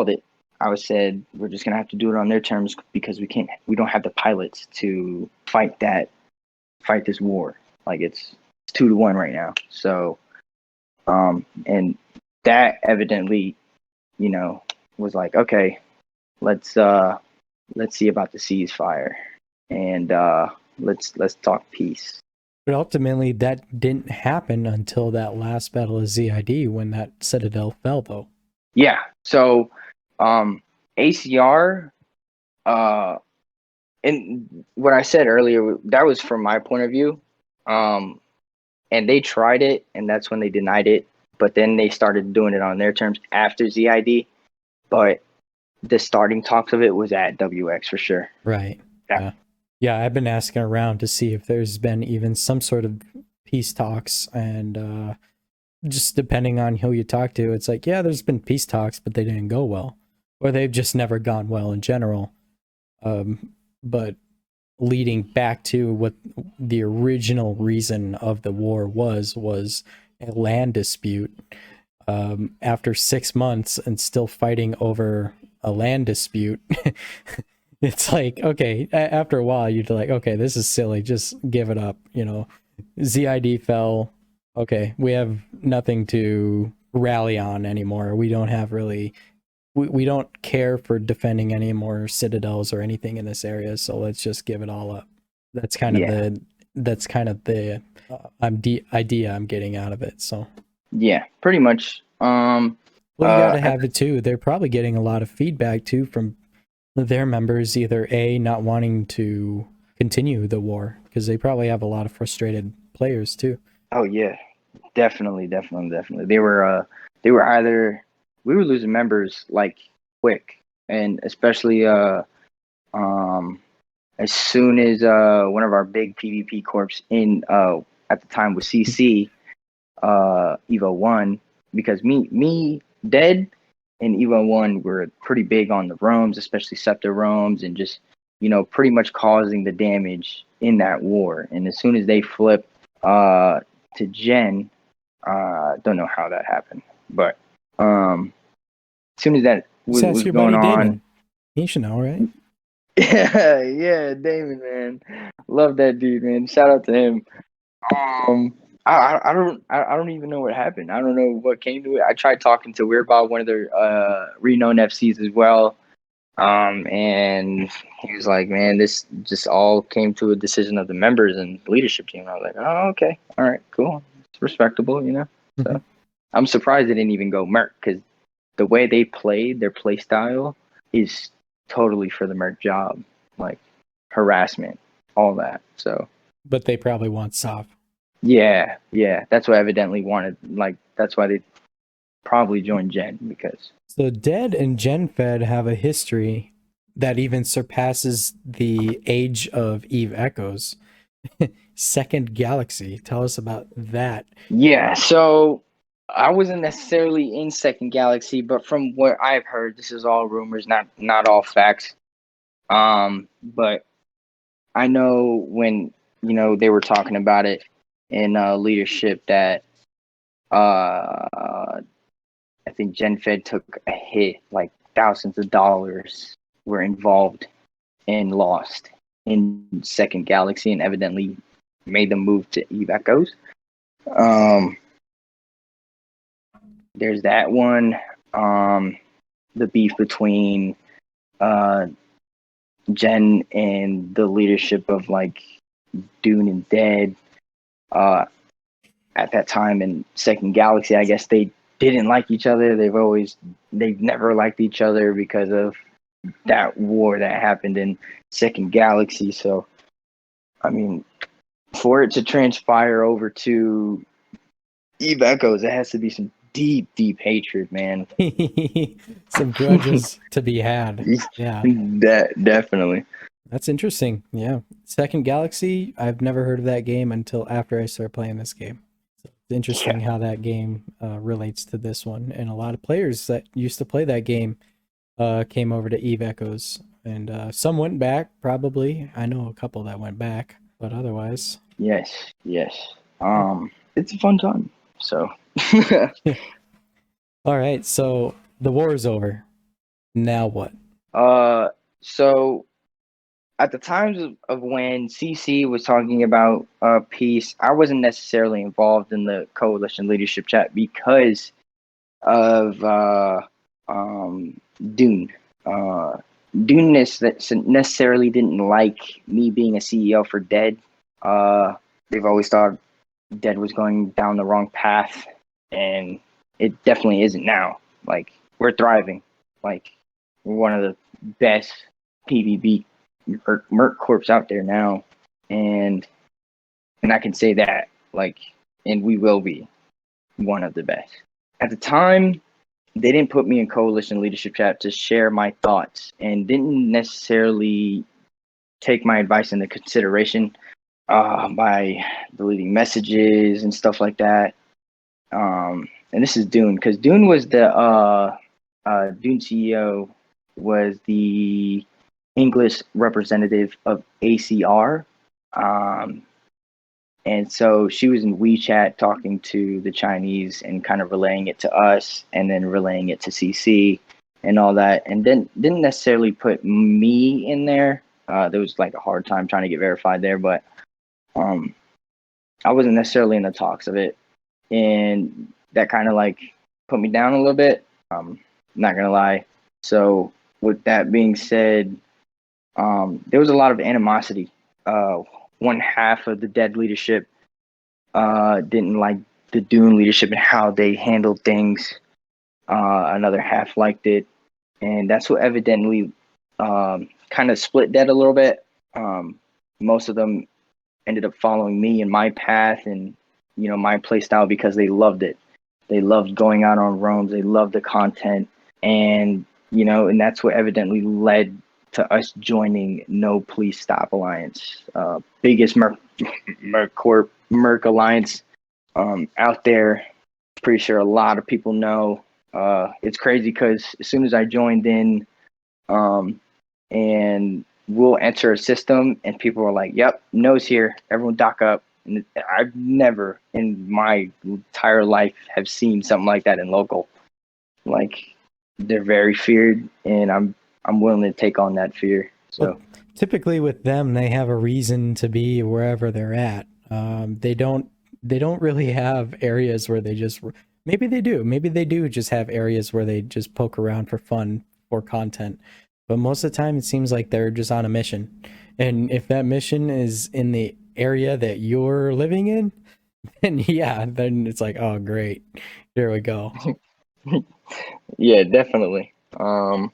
it. I said we're just gonna have to do it on their terms because we don't have the pilots to fight this war. Like it's 2-1 right now. So and that evidently, was like, okay, let's see about the ceasefire and let's talk peace. But ultimately that didn't happen until that last battle of ZID when that citadel fell, though. Yeah. So ACR and what I said earlier, that was from my point of view. And they tried it, and that's when they denied it. But then they started doing it on their terms after ZID. But the starting talks of it was at WX for sure. Right. Yeah, I've been asking around to see if there's been even some sort of peace talks, and just depending on who you talk to, it's like, yeah, there's been peace talks, but they didn't go well, or they've just never gone well in general. But leading back to what the original reason of the war was a land dispute. After 6 months and still fighting over a land dispute, it's like, okay, after a while you're like, okay, this is silly, just give it up. ZID fell. Okay, we have nothing to rally on anymore. We don't have really, we don't care for defending any more citadels or anything in this area, so let's just give it all up. That's kind of the idea I'm getting out of it. So yeah, pretty much. Well, you gotta have it too. They're probably getting a lot of feedback too from their members, either not wanting to continue the war because they probably have a lot of frustrated players too. Oh yeah, definitely. They were either, we were losing members like quick, and especially as soon as one of our big PvP corps in at the time was CC Evo 1, because me Dead and Evo 1 were pretty big on the roams, especially Scepter roams, and just pretty much causing the damage in that war. And as soon as they flipped to Gen, don't know how that happened, but as soon as that was going on, Damon. He should know, right? Yeah, Damon, man, love that dude, man. Shout out to him. I don't even know what happened. I don't know what came to it. I tried talking to Weirdbot, one of their renowned FCs as well. And he was like, man, this just all came to a decision of the members and leadership team. I was like, oh, okay, all right, cool, it's respectable, you know. So I'm surprised they didn't even go Merc, because the way they played, their play style is totally for the Merc job, like harassment, all that. So, But they probably want soft. yeah, that's what evidently wanted. Like, that's why they probably joined Gen, because So Dead and GenFed have a history that even surpasses the age of Eve Echoes. Second Galaxy. Tell us about that. yeah. So I wasn't necessarily in Second Galaxy, but from what I've heard, this is all rumors, not all facts. But I know when, you know, they were talking about it in leadership that I think GenFed took a hit, like thousands of dollars were involved and lost in Second Galaxy, and evidently made them move to Eve Echoes. There's that one. The beef between Jen and the leadership of like Dune and Dead. At that time in Second Galaxy, I guess they didn't like each other. They've never liked each other because of that war that happened in Second Galaxy. So, I mean, for it to transpire over to Eve Echoes, it has to be some deep hatred, man. Some grudges to be had. Yeah. Definitely. That's interesting. Yeah. Second Galaxy, I've never heard of that game until after I started playing this game. So it's interesting how that game relates to this one. And a lot of players that used to play that game came over to Eve Echoes. And some went back, probably. I know a couple that went back, but otherwise. Yes. It's a fun time. So. All right. So the war is over. Now what? So at the times of when CC was talking about peace, I wasn't necessarily involved in the coalition leadership chat because of Dune. Dune necessarily didn't like me being a CEO for Dead. They've always thought Dead was going down the wrong path, and it definitely isn't now. Like, we're thriving. Like, we're one of the best PvP Merc Corps out there now, and I can say that, like, and we will be one of the best. At the time, they didn't put me in coalition leadership chat to share my thoughts, and didn't necessarily take my advice into consideration by deleting messages and stuff like that. And this is Dune, because Dune was the Dune CEO was the English representative of ACR. And so she was in WeChat talking to the Chinese and kind of relaying it to us, and then relaying it to CC and all that. And then didn't necessarily put me in there. There was like a hard time trying to get verified there, but I wasn't necessarily in the talks of it. And that kind of like put me down a little bit. Not gonna lie. So with that being said, there was a lot of animosity. One half of the Dead leadership didn't like the Dune leadership and how they handled things. Another half liked it, and that's what evidently kind of split Dead a little bit. Most of them ended up following me and my path and, you know, my play style because they loved it. They loved going out on roams. They loved the content, and you know, and that's what evidently led to us joining No Please Stop Alliance, biggest Merc alliance out there. Pretty sure a lot of people know. It's crazy because as soon as I joined in, and we'll enter a system, and people are like, "Yep, No's here. Everyone dock up." And I've never in my entire life have seen something like that in local. Like, they're very feared, and I'm willing to take on that fear. So well, typically with them, they have a reason to be wherever they're at. They don't really have areas where they just, maybe they do just have areas where they just poke around for fun, for content. but most of the time it seems like they're just on a mission. And if that mission is in the area that you're living in, then yeah, then it's like, oh great, here we go. Yeah, definitely. A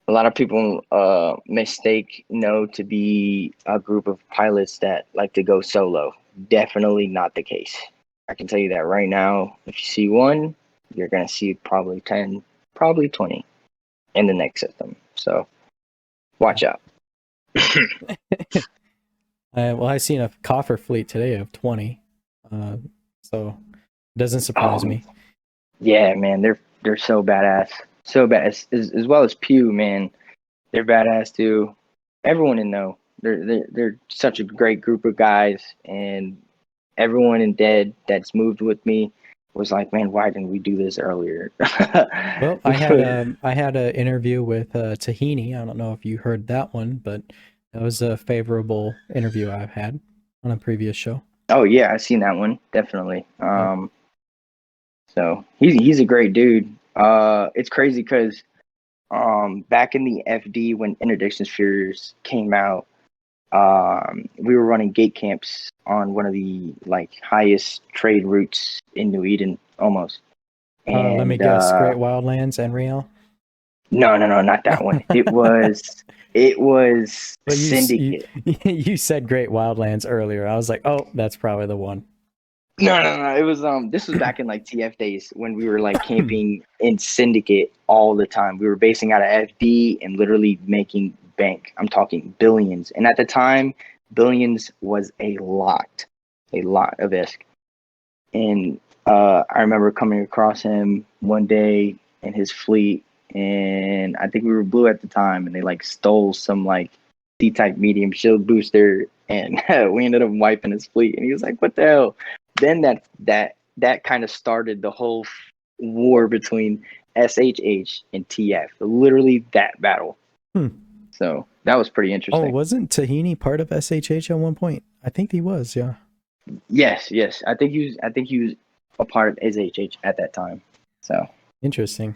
lot of people mistake No to be a group of pilots that like to go solo. Definitely not the case. I can tell you that right now. If you see one, you're gonna see probably 10, probably 20 in the next system. So watch out. Well, I seen a coffer fleet today of 20, so it doesn't surprise me. Yeah, man, they're so badass, so badass. As well as Pew, man, they're badass too. Everyone in No, they're such a great group of guys, and everyone in Dead that's moved with me was like, man, why didn't we do this earlier? Well, I had an interview with Tahini. I don't know if you heard that one, but that was a favorable interview I've had on a previous show. Oh yeah, I've seen that one definitely. So he's a great dude. It's crazy because back in the FD when Interdiction Spheres came out, we were running gate camps on one of the like highest trade routes in New Eden almost. And Let me guess, Great Wildlands and Real. No, not that one. It was Well, Syndicate. You said Great Wildlands earlier. I was like, oh, that's probably the one. No. It was this was back in like TF days when we were like camping in Syndicate all the time. We were basing out of FD and literally making bank. I'm talking billions. And at the time, billions was a lot of ISK. And I remember coming across him one day in his fleet, and I think we were blue at the time, and they like stole some like D-type medium shield booster, and we ended up wiping his fleet. And he was like, "What the hell?" Then that kind of started the whole war between SHH and TF. Literally that battle. So that was pretty interesting. Oh, wasn't Tahini part of SHH at one point? I think he was. Yeah. Yes. I think he was a part of SHH at that time. So interesting.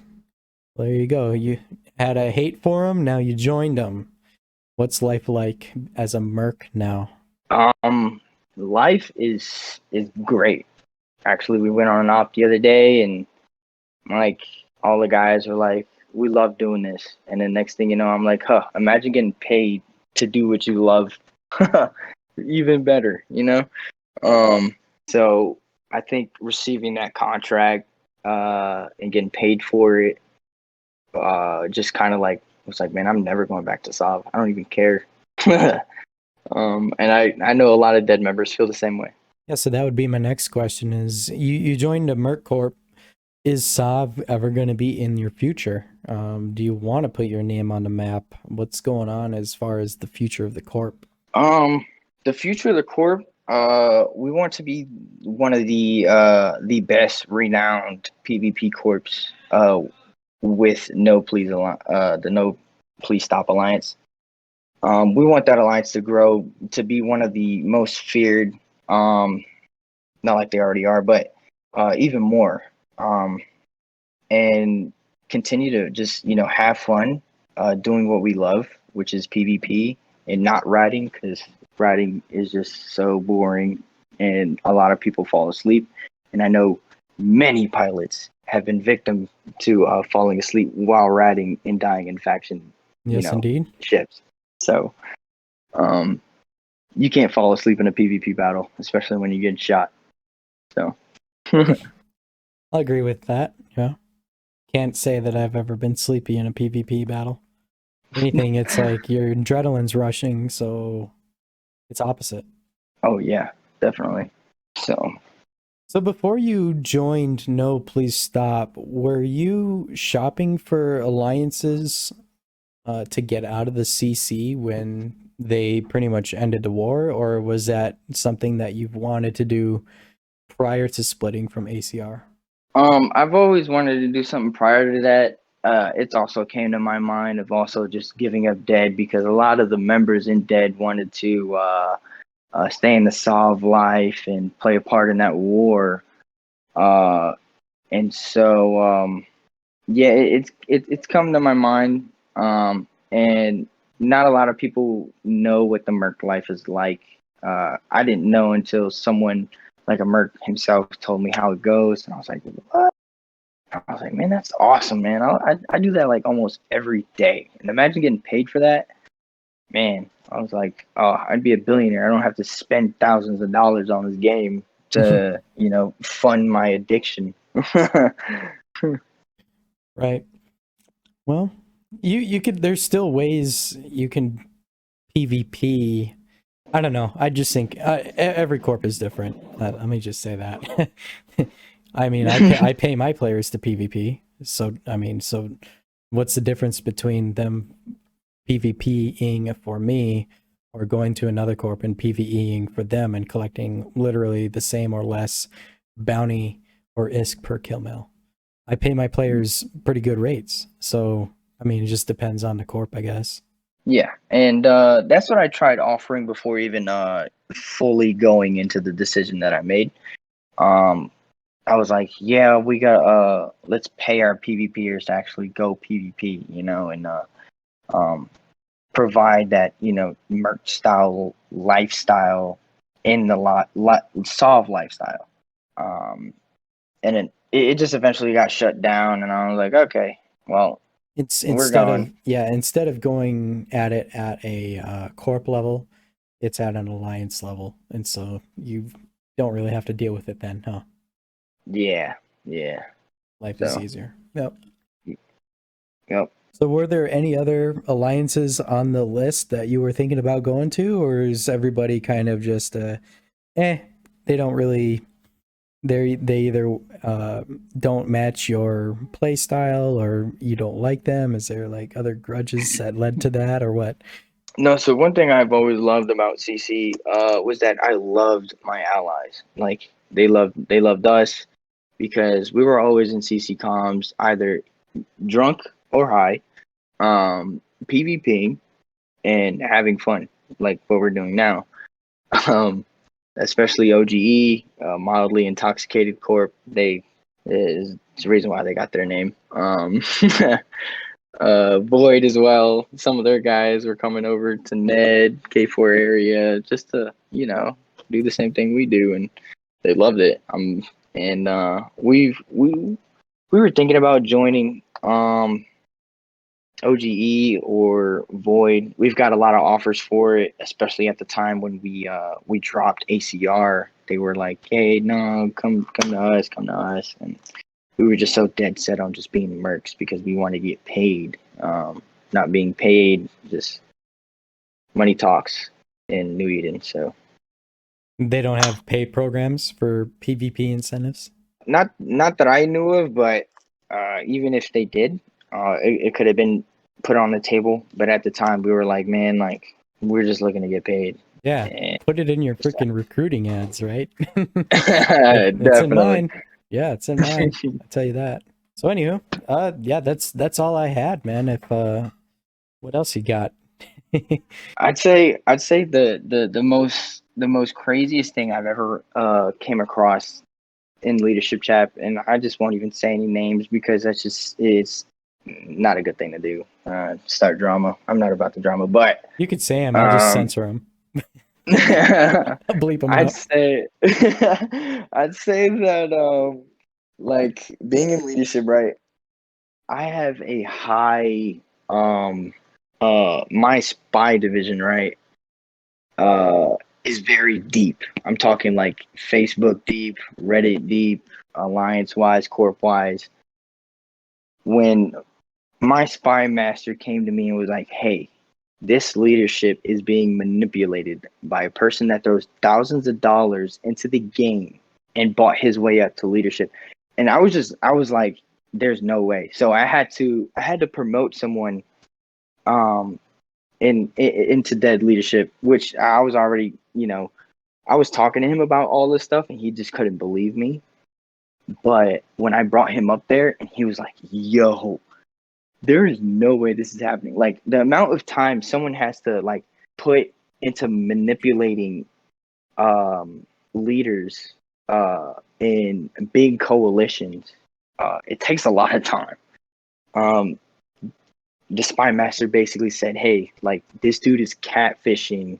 There you go. You had a hate for him. Now you joined him. What's life like as a merc now? Life is great. Actually, we went on an op the other day, and like all the guys were like, "We love doing this." And then next thing you know, I'm like, "Huh! Imagine getting paid to do what you love." Even better, you know. So I think receiving that contract and getting paid for it, just kind of like was like, man, I'm never going back to Sov. I don't even care. And I know a lot of Dead members feel the same way. Yeah, so that would be my next question: is you joined a Merc Corp? Is Sov ever going to be in your future? Do you want to put your name on the map? What's going on as far as the future of the Corp? The future of the Corp, we want to be one of the best renowned PvP corps with No Please the No Please Stop Alliance. We want that alliance to grow to be one of the most feared, not like they already are, but even more. And continue to just have fun doing what we love, which is PvP, and not riding, because riding is just so boring and a lot of people fall asleep. And I know many pilots have been victim to falling asleep while riding and dying in faction indeed ships. So you can't fall asleep in a PvP battle, especially when you get shot. So I'll agree with that. Yeah. Can't say that I've ever been sleepy in a PvP battle. Anything, it's like your adrenaline's rushing, so it's opposite. Oh yeah, definitely. So before you joined No Please Stop, were you shopping for alliances to get out of the CC when they pretty much ended the war, or was that something that you've wanted to do prior to splitting from ACR? I've always wanted to do something prior to that. It's also came to my mind of also just giving up Dead, because a lot of the members in Dead wanted to stay in the Sov life and play a part in that war. And so, yeah, it's come to my mind And not a lot of people know what the merc life is like. I didn't know until someone like a merc himself told me how it goes, and I was like, what? I was like, man, that's awesome, man. I do that like almost every day, and imagine getting paid for that, man. I was like, oh, I'd be a billionaire. I don't have to spend thousands of dollars on this game to, fund my addiction. Right. Well, you could. There's still ways you can PvP. I don't know. I just think every corp is different. Let me just say that. I mean, I pay my players to PvP. So so what's the difference between them PvPing for me or going to another corp and PvEing for them and collecting literally the same or less bounty or ISK per kill mill? I pay my players pretty good rates. So, I mean, it just depends on the corp, I guess. Yeah, and that's what I tried offering before even fully going into the decision that I made. I was like, yeah, we got let's pay our PvPers to actually go PvP, and provide that merch style lifestyle in the solve lifestyle. And it just eventually got shut down, and I was like, okay, well, It's we're going. instead of going at it at a corp level, it's at an alliance level, and so you don't really have to deal with it then, huh? Yeah. Life is So. easier. Yep. Yep. So were there any other alliances on the list that you were thinking about going to, or is everybody kind of just they don't really they either don't match your play style or you don't like them? Is there like other grudges that led to that or what? No, so one thing I've always loved about CC was that I loved my allies. Like they loved us because we were always in CC comms, either drunk or high, PvPing and having fun, like what we're doing now. Especially OGE, mildly intoxicated corp. It's the reason why they got their name. Void as well. Some of their guys were coming over to Ned K4 area just to do the same thing we do, and they loved it. And we were thinking about joining OGE or Void. We've got a lot of offers for it, especially at the time when we dropped ACR. They were like, hey, no, come to us, and we were just so dead set on just being mercs because we wanted to get paid. Not being paid, just money talks in New Eden. So They don't have pay programs for PvP incentives? not that I knew of, but even if they did, it could have been put on the table. But at the time, we were like, man, like we're just looking to get paid. Yeah, And put it in your freaking recruiting ads, right? definitely. It's in mine. Yeah, it's in mine. I'll tell you that. So anywho, yeah, that's all I had, man. If what else you got? I'd say the most craziest thing I've ever came across in leadership chat, and I just won't even say any names because it's not a good thing to do. Start drama. I'm not about the drama, but You could say them. I'll just censor them. I'll bleep them I'd out. say I'd say that like being in leadership, right? I have a high my spy division, right? Is very deep. I'm talking like Facebook deep, Reddit deep, alliance wise, corp wise. When my spy master came to me and was like, hey, this leadership is being manipulated by a person that throws thousands of dollars into the game and bought his way up to leadership. And I was like, there's no way. So I had to promote someone into dead leadership, which I was already, I was talking to him about all this stuff and he just couldn't believe me. But when I brought him up there and he was like, yo, there is no way this is happening. Like the amount of time someone has to like put into manipulating leaders in big coalitions, it takes a lot of time. the spy master basically said, hey, like, this dude is catfishing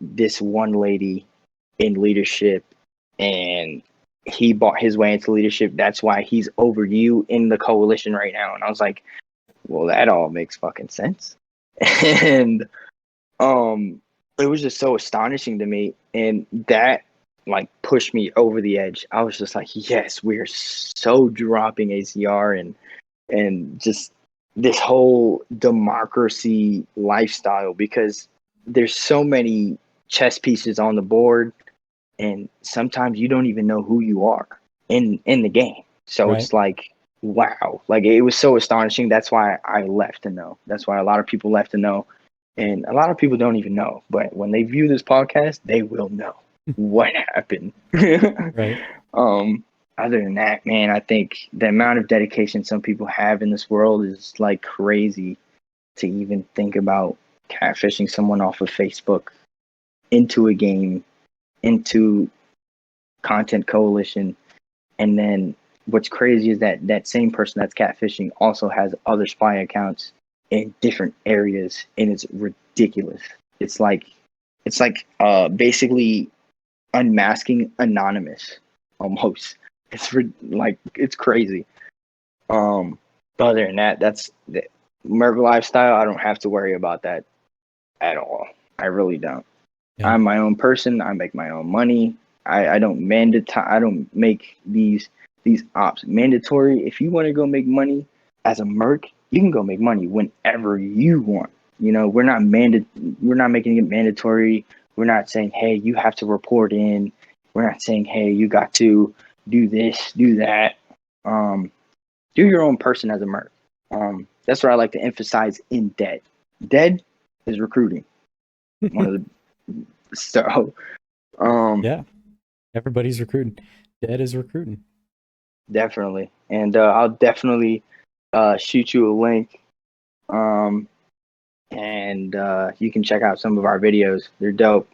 this one lady in leadership, and he bought his way into leadership. That's why he's over you in the coalition right now. And I was like, well, that all makes fucking sense. And it was just so astonishing to me, and that like pushed me over the edge. I was just like, yes, we're so dropping ACR and just this whole democracy lifestyle, because there's so many chess pieces on the board, and sometimes you don't even know who you are in the game. So Right. it's like, wow, like it was so astonishing. That's why I left to know. That's why a lot of people left to know. And a lot of people don't even know, but when they view this podcast, they will know what happened. Right. Other than that, man, I think the amount of dedication some people have in this world is like crazy to even think about catfishing someone off of Facebook into a game, into content coalition. And then what's crazy is that that same person that's catfishing also has other spy accounts in different areas, and it's ridiculous. It's like basically unmasking Anonymous almost. It's crazy. Other than that, that's the Merc lifestyle. I don't have to worry about that at all. I really don't. Yeah. I'm my own person. I make my own money. I don't make these ops mandatory. If you want to go make money as a merc, you can go make money whenever you want. You know, we're not making it mandatory. We're not saying, hey, you have to report in. We're not saying, hey, you got to do this, do that. Do your own person as a merc. That's what I like to emphasize in Dead. Dead is recruiting. Yeah. Everybody's recruiting. Dead is recruiting. Definitely. And I'll definitely shoot you a link. And you can check out some of our videos. They're dope.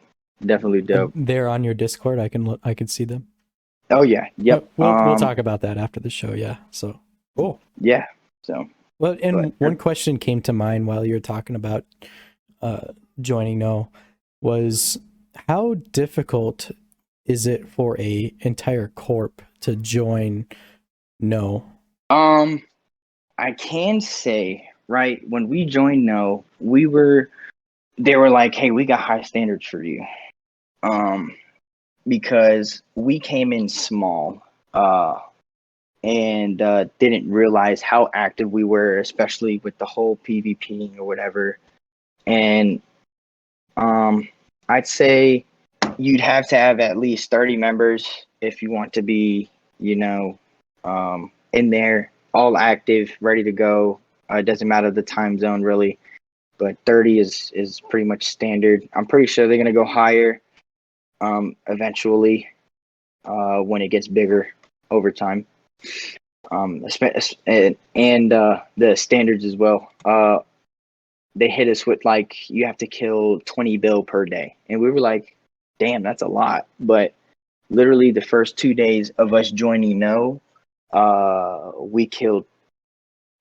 Definitely dope. They're on your Discord. I can see them. Oh yeah. Yep. We'll talk about that after the show. Yeah. So cool. Yeah. So. Well, and one question came to mind while you were talking about joining No, was how difficult is it for a entire corp to join No? I can say, right, when we joined No, they were like, hey, we got high standards for you. Because we came in small, and didn't realize how active we were, especially with the whole PvP or whatever. And I'd say you'd have to have at least 30 members if you want to be, in there, all active, ready to go. It doesn't matter the time zone really, but 30 is pretty much standard. I'm pretty sure they're gonna go higher eventually when it gets bigger over time. And the standards as well. They hit us with like, you have to kill 20 bill per day, and we were like, damn, that's a lot. But literally the first 2 days of us joining No, we killed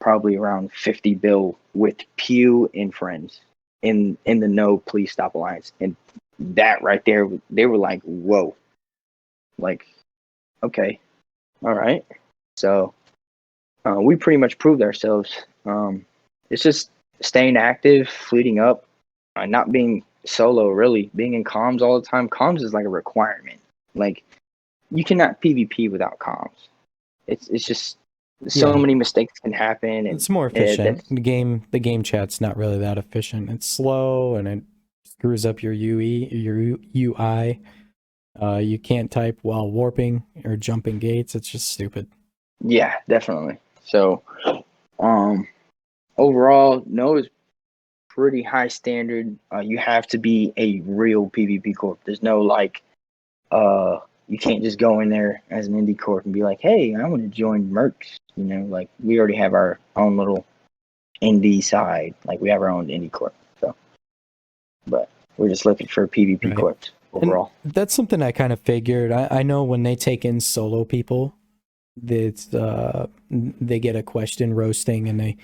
probably around 50 bill with Pew and friends in the No Please Stop Alliance. And that right there, they were like, whoa, like, okay, all right. So we pretty much proved ourselves. It's just staying active, fleeting up, not being solo, really being in comms all the time. Comms is like a requirement. Like, you cannot PvP without comms. It's just so many mistakes can happen. And it's more efficient. The game chat's not really that efficient. It's slow and it screws up your UI. You can't type while warping or jumping gates. It's just stupid. Yeah, definitely. So, overall, No is pretty high standard. You have to be a real PvP corp. There's no like, you can't just go in there as an indie corp and be like, hey, I want to join Mercs. Like, we already have our own little indie side. Like, we have our own indie corp. So, but we're just looking for PvP corps overall. And that's something I kind of figured. I know when they take in solo people, that they get a question roasting, and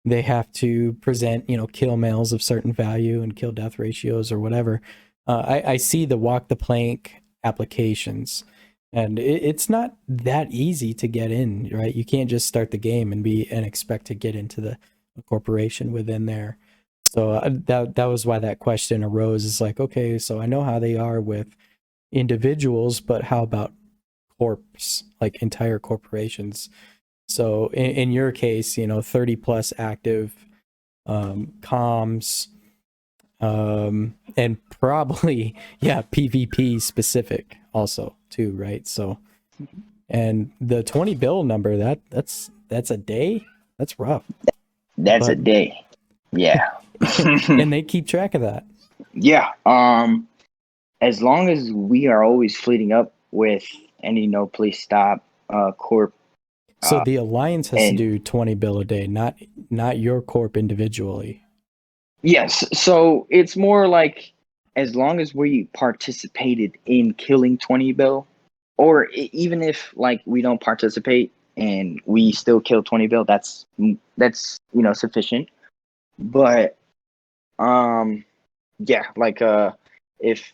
they have to present, kill males of certain value and kill death ratios or whatever. I see the walk the plank applications, and it's not that easy to get in, right? You can't just start the game and expect to get into the corporation within there. So that was why that question arose. Is like, okay, so I know how they are with individuals, but how about corps, like entire corporations? So in your case, 30 plus active comms, and probably PvP specific also too, right? So, and the 20 bill number, that's a day. That's rough. That's a day. Yeah. And they keep track of that. Yeah. As long as we are always fleeting up with any no place stop corp. So the alliance has to do 20 bill a day, not your corp individually. Yes. So it's more like as long as we participated in killing 20 bill, or even if like we don't participate and we still kill 20 bill, that's sufficient. But yeah, like if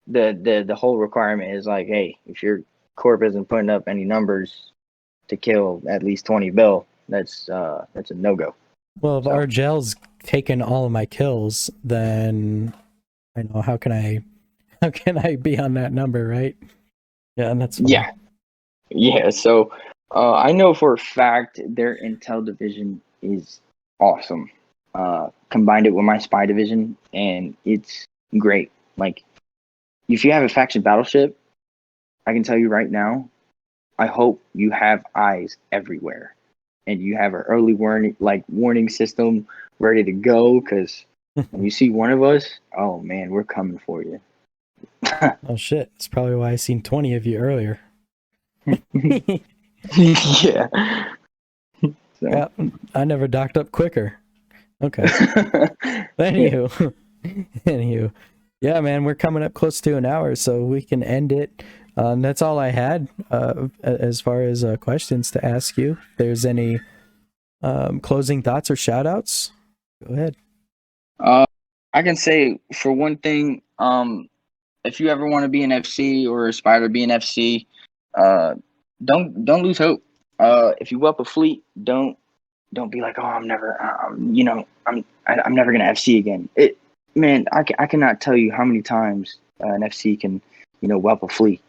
the whole requirement is like, hey, if your corp isn't putting up any numbers to kill at least 20 bill, that's a no-go. Well, if Argel's taken all of my kills, then I know how can I be on that number, right? Yeah, and that's fine. Yeah. So I know for a fact their intel division is awesome. Combined it with my spy division, and it's great. Like, if you have a faction battleship, I can tell you right now, I hope you have eyes everywhere, and you have an early warning system ready to go. Because when you see one of us, oh man, we're coming for you. Oh shit! That's probably why I seen 20 of you earlier. Yeah. So. Yeah, I never docked up quicker. Okay. Anywho, yeah, man, we're coming up close to an hour, so we can end it. That's all I had as far as questions to ask you. If there's any closing thoughts or shout outs, go ahead. I can say for one thing, if you ever want to be an FC or aspire to be an FC, don't lose hope. If you up a fleet, don't be like, oh, I'm never gonna FC again. I cannot tell you how many times an FC can, whelp a fleet.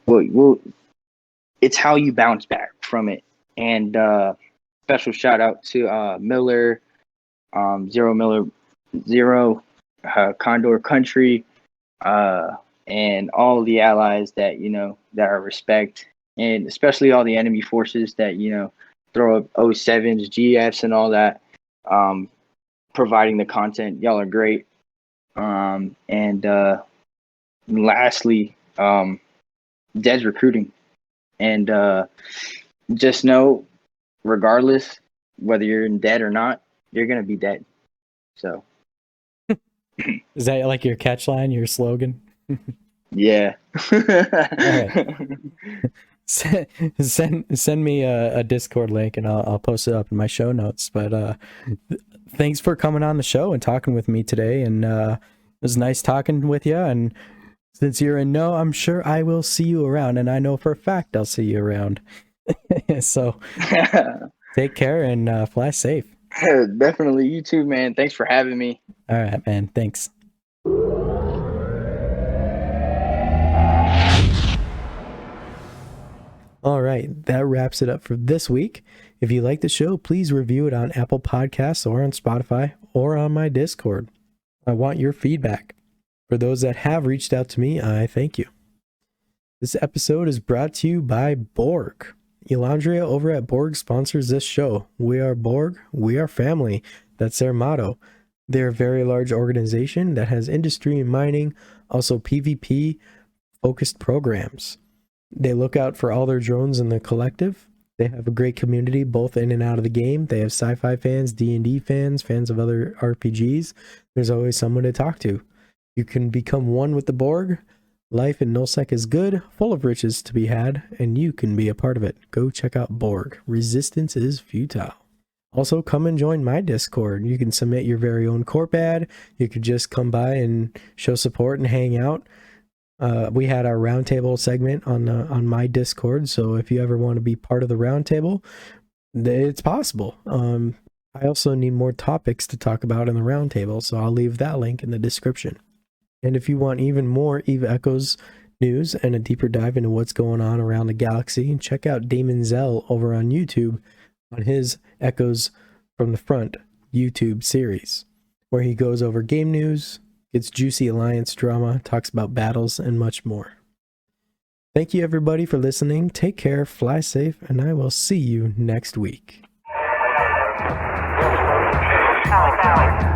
Well, it's how you bounce back from it. And special shout out to Miller, Zero, Condor Country, and all the allies that that are respect, and especially all the enemy forces that throw up 07s, GFs, and all that. Providing the content, y'all are great. And lastly, Dead's recruiting, and just know, regardless whether you're in Dead or not, you're gonna be dead. So. Is that like your catch line, your slogan? Yeah. All right. Send me a Discord link and I'll post it up in my show notes. But thanks for coming on the show and talking with me today. And it was nice talking with you. And since you're in no, I'm sure I will see you around. And I know for a fact I'll see you around. So take care and fly safe. Definitely. You too, man. Thanks for having me. All right, man. Thanks. All right, that wraps it up for this week. If you like the show, please review it on Apple Podcasts or on Spotify or on my Discord. I want your feedback. For those that have reached out to me, I thank you. This episode is brought to you by Borg. Elandria over at Borg sponsors this show. We are Borg, we are family. That's their motto. They're a very large organization that has industry and mining, also PvP focused programs. They look out for all their drones in the collective. They have a great community both in and out of the game. They have sci-fi fans, D&D fans, fans of other RPGs. There's always someone to talk to. You can become one with the Borg. Life in Nullsec is good, full of riches to be had, and you can be a part of it. Go check out Borg. Resistance is futile. Also, come and join my Discord. You can submit your very own corp ad. You could just come by and show support and hang out. We had our roundtable segment on my Discord, so if you ever want to be part of the roundtable, it's possible. I also need more topics to talk about in the roundtable, so I'll leave that link in the description. And if you want even more Eve Echoes news and a deeper dive into what's going on around the galaxy, check out Damon Zell over on YouTube on his Echoes from the Front YouTube series, where he goes over game news, gets juicy alliance drama, talks about battles, and much more. Thank you everybody for listening. Take care, fly safe, and I will see you next week. Callie.